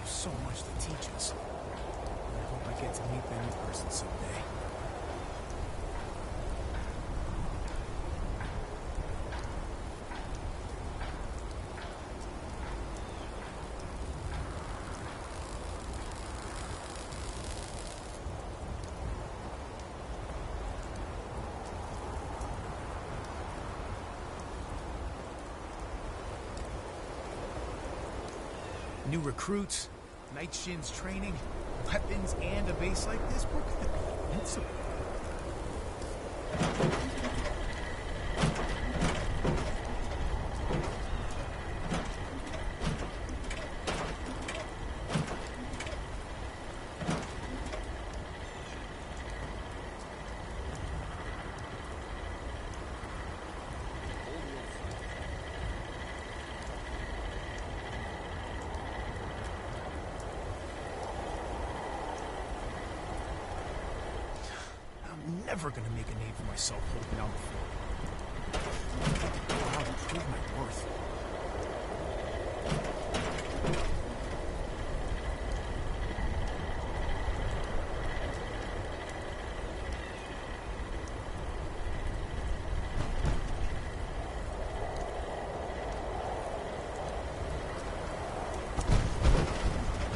So much to teach us. I hope I get to meet them in person someday. New recruits, Night Shin's training, weapons, and a base like this, we're gonna be invincible. I'm never gonna make a name for myself holding down the fort. I'll prove my worth.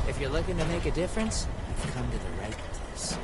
If you're looking to make a difference, you've come to the right place.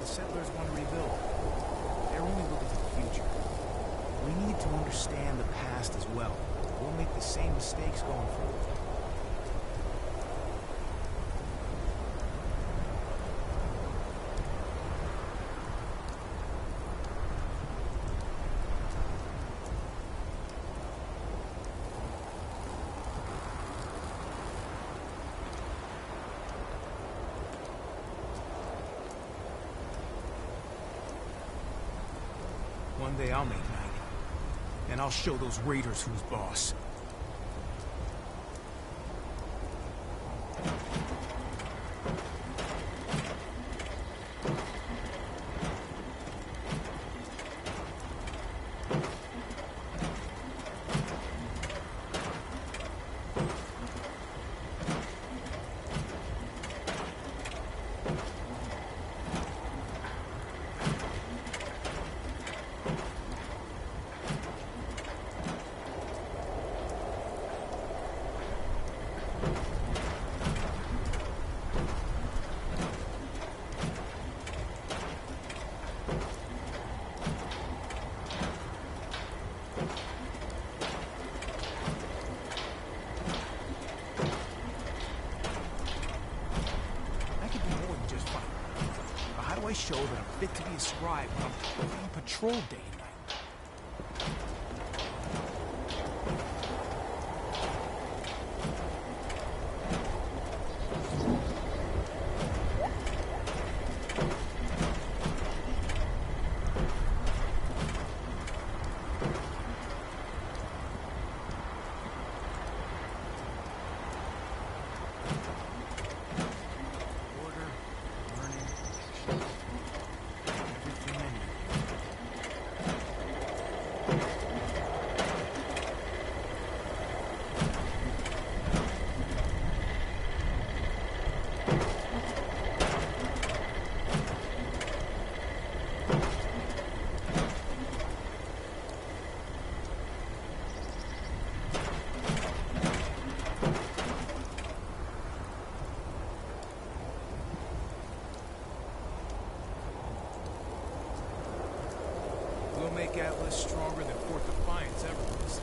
settlers want to rebuild. They're only looking to the future. We need to understand the past as well. We'll make the same mistakes going forward. One day I'll make night, and I'll show those raiders who's boss. I show that I'm fit to be a scribe when I'm playing patrol day and night. We'll make Atlas stronger than Fort Defiance ever was.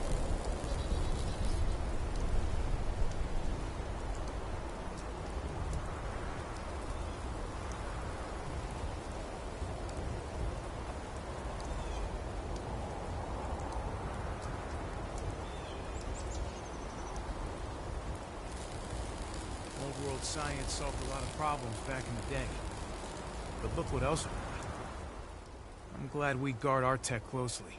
Old world science solved a lot of problems back in the day. But look what else. I'm glad we guard our tech closely.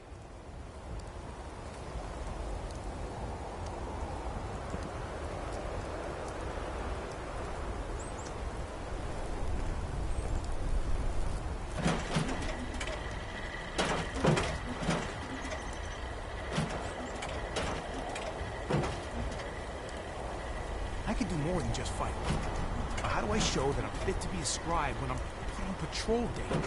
I could do more than just fight. But how do I show that I'm fit to be a scribe when I'm playing patrol day?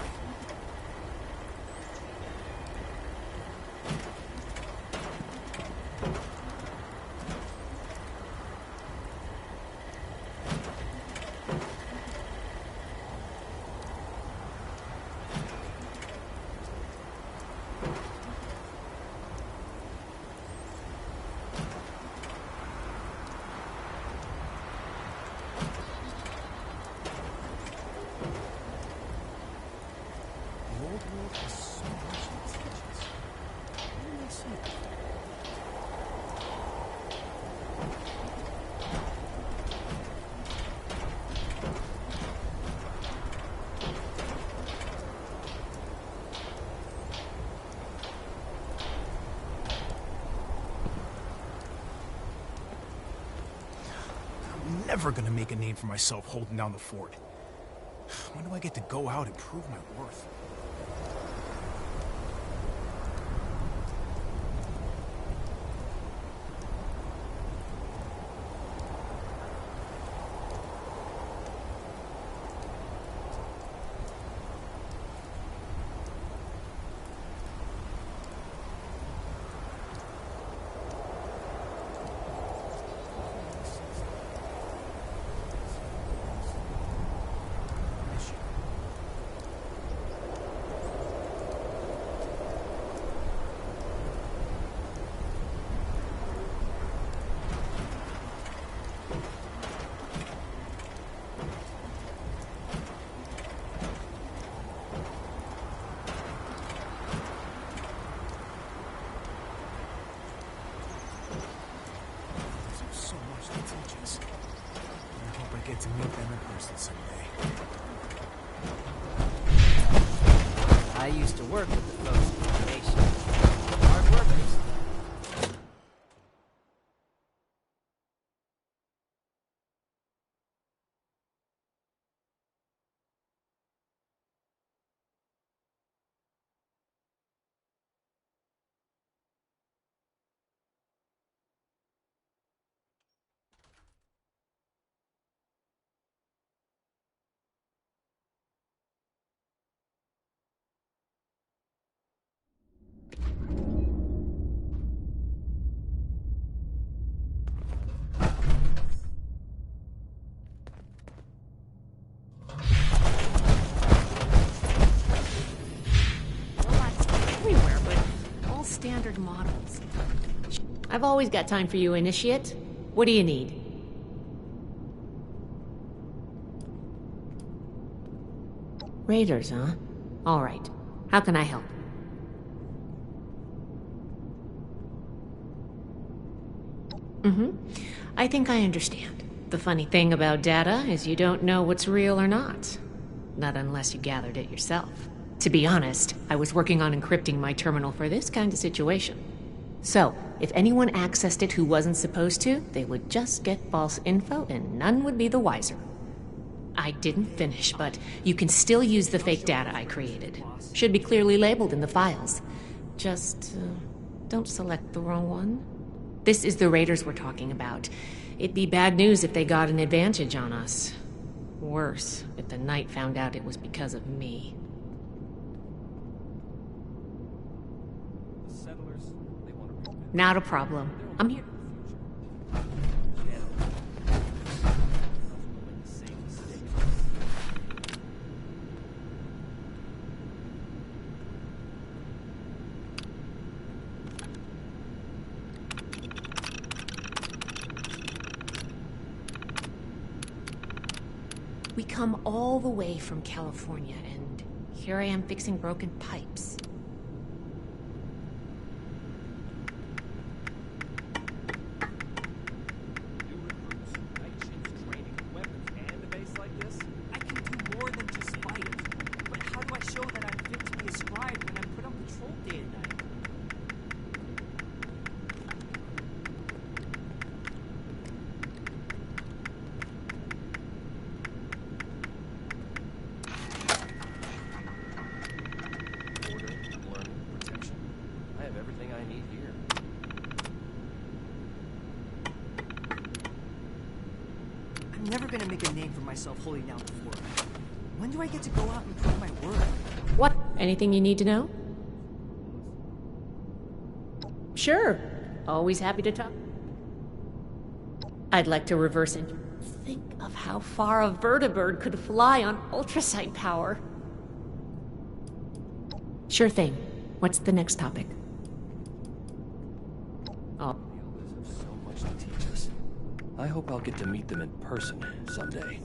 I'm never gonna make a name for myself holding down the fort. When do I get to go out and prove my worth? to work with the folks of the nation. Hard workers. Everywhere, but all standard models. I've always got time for you, Initiate. What do you need? Raiders, huh? All right. How can I help? I think I understand. The funny thing about data is you don't know what's real or not. Not unless you gathered it yourself. To be honest, I was working on encrypting my terminal for this kind of situation. So, if anyone accessed it who wasn't supposed to, they would just get false info and none would be the wiser. I didn't finish, but you can still use the fake data I created. Should be clearly labeled in the files. Just, don't select the wrong one. This is the Raiders we're talking about. It'd be bad news if they got an advantage on us. Worse, if the Knight found out it was because of me. Not a problem. I'm here. We come all the way from California, and here I am fixing broken pipes. I'm never gonna make a name for myself holding down the fort. When do I get to go out and prove my worth? What? Anything you need to know? Sure. Always happy to talk. I'd like to reverse engineer. Think of how far a vertibird could fly on ultrasight power. Sure thing. What's the next topic? Oh. The Elders have so much to teach us. I hope I'll get to meet them in person someday.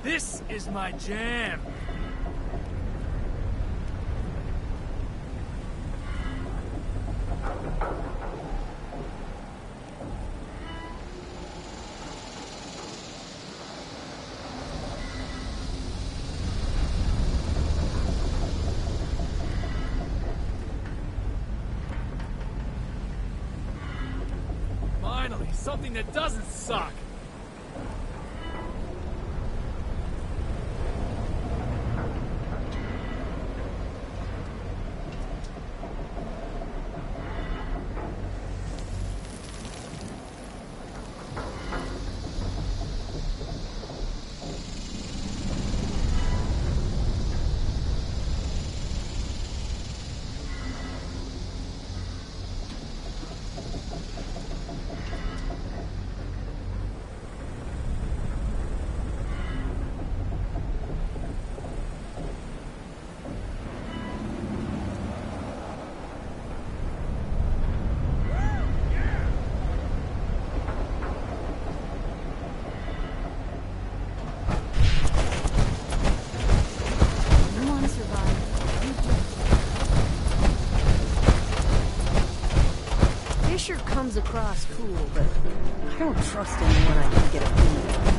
This is my jam. Finally, something that doesn't suck. Fisher comes across cool, but I don't trust anyone I can get a feeling of.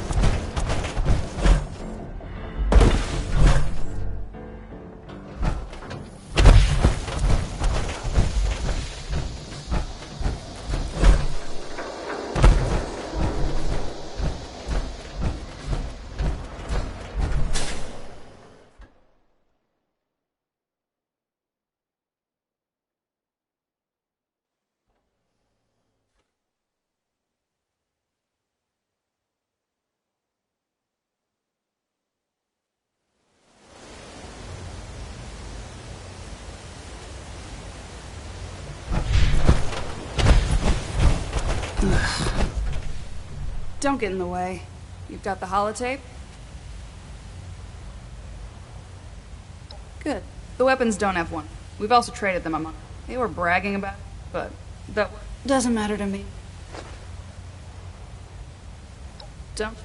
Don't get in the way. You've got the holotape? Good. The weapons don't have one. We've also traded them a month. They were bragging about it, but that doesn't matter to me. Don't.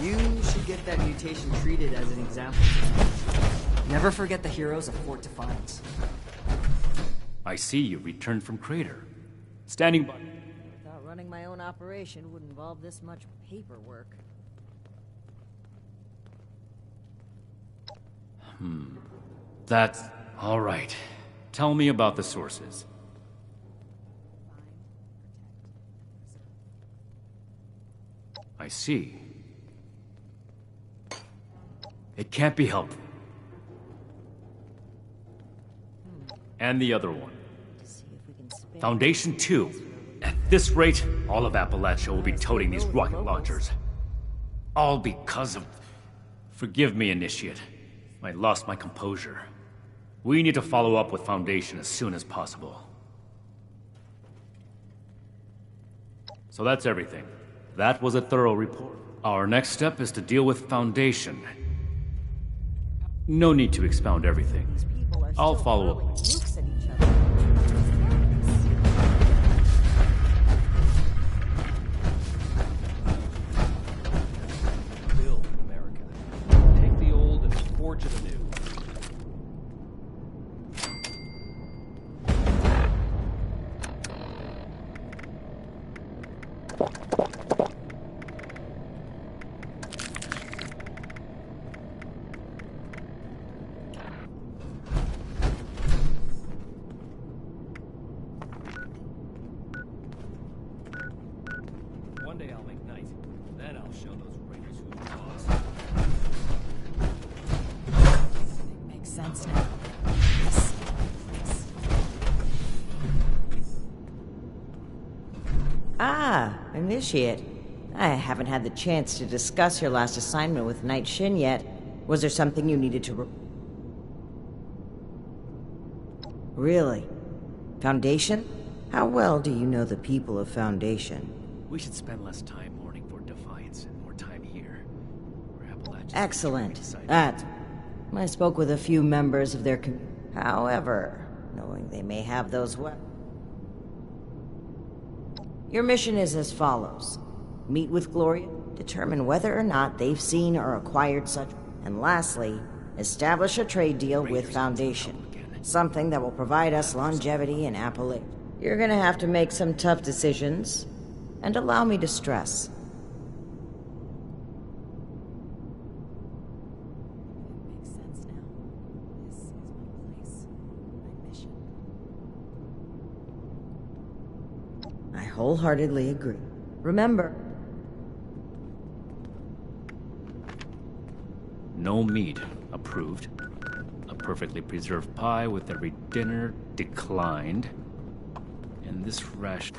You should get that mutation treated as an example. Never forget the heroes of Fort Defiance. I see you returned from Crater. Standing by. I thought running my own operation would involve this much paperwork. That's all right. Tell me about the sources. I see. It can't be helped. And the other one. Foundation 2. At this rate, all of Appalachia will be toting these rocket launchers. All because of... Forgive me, Initiate. I lost my composure. We need to follow up with Foundation as soon as possible. So that's everything. That was a thorough report. Our next step is to deal with Foundation. No need to expound everything. I'll follow up. Build America. Take the old and forge it anew. One day I'll make night. Then I'll show those raiders who's boss. Makes sense now. Ah, Initiate. I haven't had the chance to discuss your last assignment with Night Shin yet. Was there something you needed to Really? Foundation? How well do you know the people of Foundation? We should spend less time mourning for Defiance and more time here. Where Appalachia's Excellent. That. I spoke with a few members of their However, knowing they may have those weapons. Your mission is as follows. Meet with Gloria, determine whether or not they've seen or acquired such, and lastly, establish a trade deal with Foundation. Something that will provide us longevity in Appalachia. You're gonna have to make some tough decisions, and allow me to stress. Makes sense now. This is my place, my mission. I wholeheartedly agree. Remember, no meat approved. A perfectly preserved pie with every dinner declined. And this ration...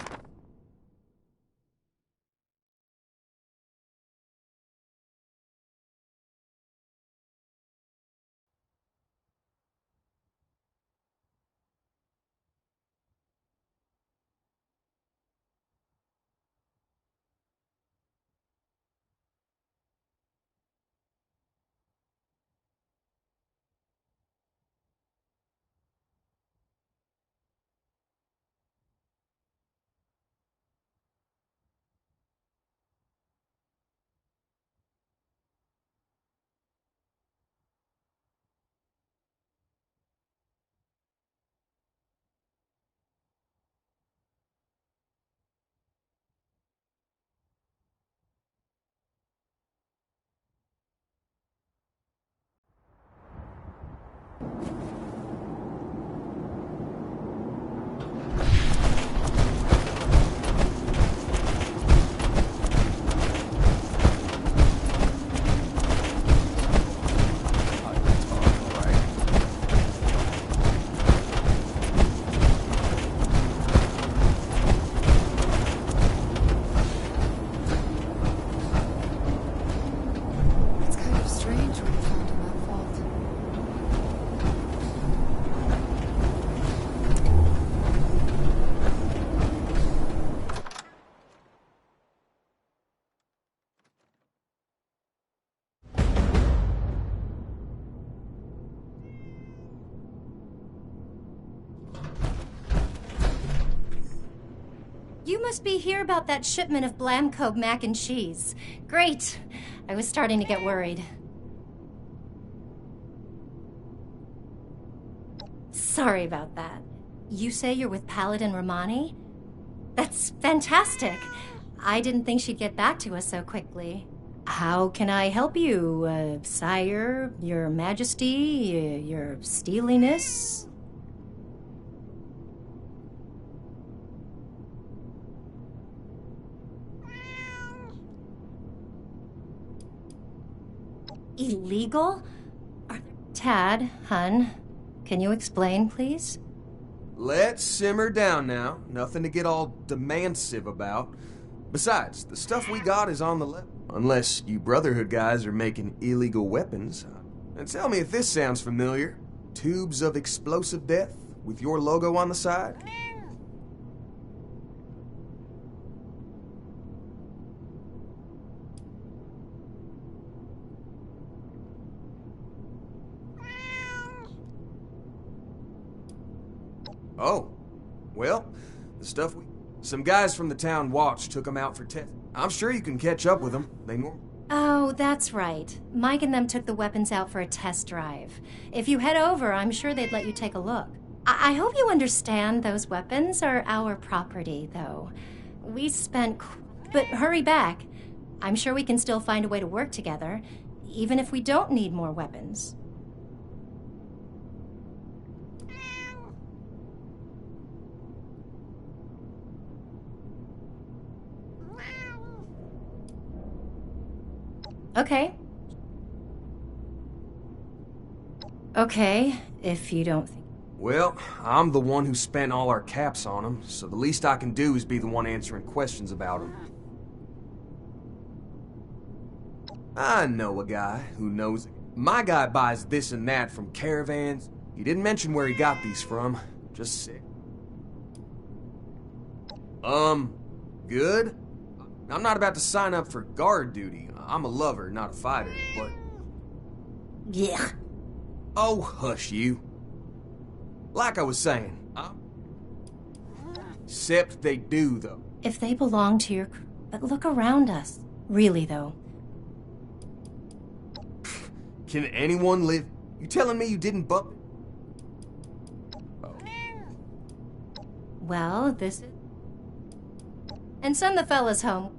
You must be here about that shipment of Blamco mac and cheese. Great. I was starting to get worried. Sorry about that. You say you're with Paladin Romani? That's fantastic. I didn't think she'd get back to us so quickly. How can I help you, Sire, Your Majesty, Your Steeliness? Illegal? Tad, hun, can you explain, please? Let's simmer down now. Nothing to get all demansive about. Besides, the stuff we got is on the level. Unless you Brotherhood guys are making illegal weapons. And tell me if this sounds familiar. tubes of explosive death with your logo on the side? Oh, well, the stuff some guys from the town watch took them out for test. I'm sure you can catch up with them. Oh, that's right. Mike and them took the weapons out for a test drive. If you head over, I'm sure they'd let you take a look. I hope you understand those weapons are our property, though. We spent... But hurry back. I'm sure we can still find a way to work together, even if we don't need more weapons. Okay, if you don't think... Well, I'm the one who spent all our caps on them, so the least I can do is be the one answering questions about them. I know a guy who knows... My guy buys this and that from caravans. He didn't mention where he got these from. Just said. Good? I'm not about to sign up for guard duty. I'm a lover, not a fighter, but... Yeah. Oh, hush you. Like I was saying, except they do, though. If they belong to your... But look around us. Really, though. Can anyone live... You telling me you didn't bump... Well, this is... And send the fellas home.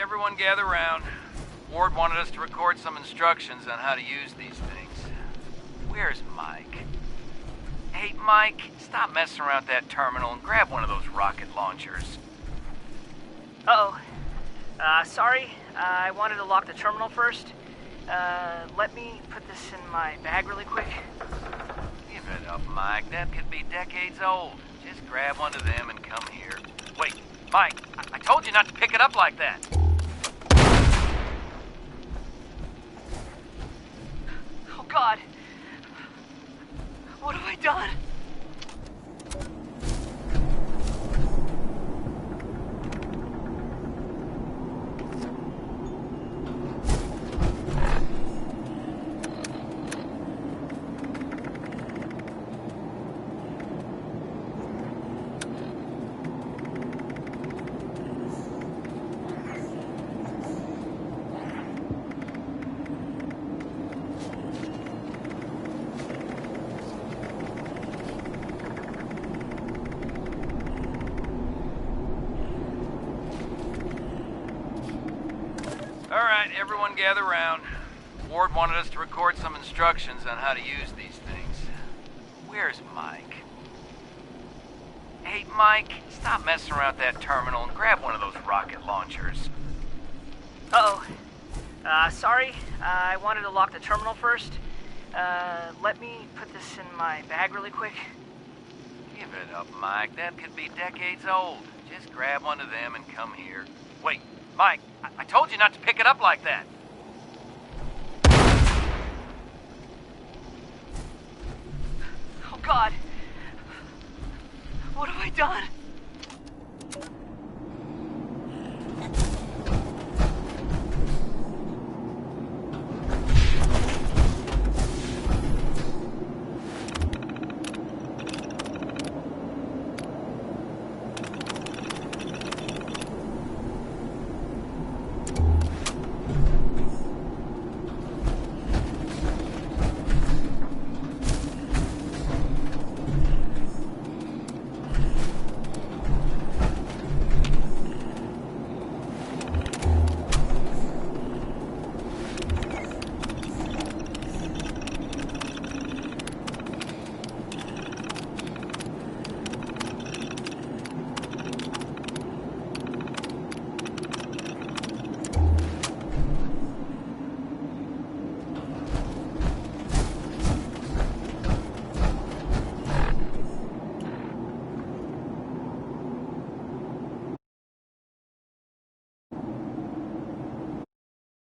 Everyone gather round. Ward wanted us to record some instructions on how to use these things. Where's Mike? Hey, Mike, stop messing around that terminal and grab one of those rocket launchers. Uh-oh. Sorry. I wanted to lock the terminal first. Let me put this in my bag really quick. Give it up, Mike. That could be decades old. Just grab one of them and come here. Wait, Mike, I told you not to pick it up like that. Oh, God. What have I done? Everyone gather round. Ward wanted us to record some instructions on how to use these things. Where's Mike? Hey, Mike, stop messing around that terminal and grab one of those rocket launchers. Uh-oh. Sorry. I wanted to lock the terminal first. Let me put this in my bag really quick. Give it up, Mike. That could be decades old. Just grab one of them and come here. Wait, Mike, I told you not to pick it up like that. Oh, God. What have I done?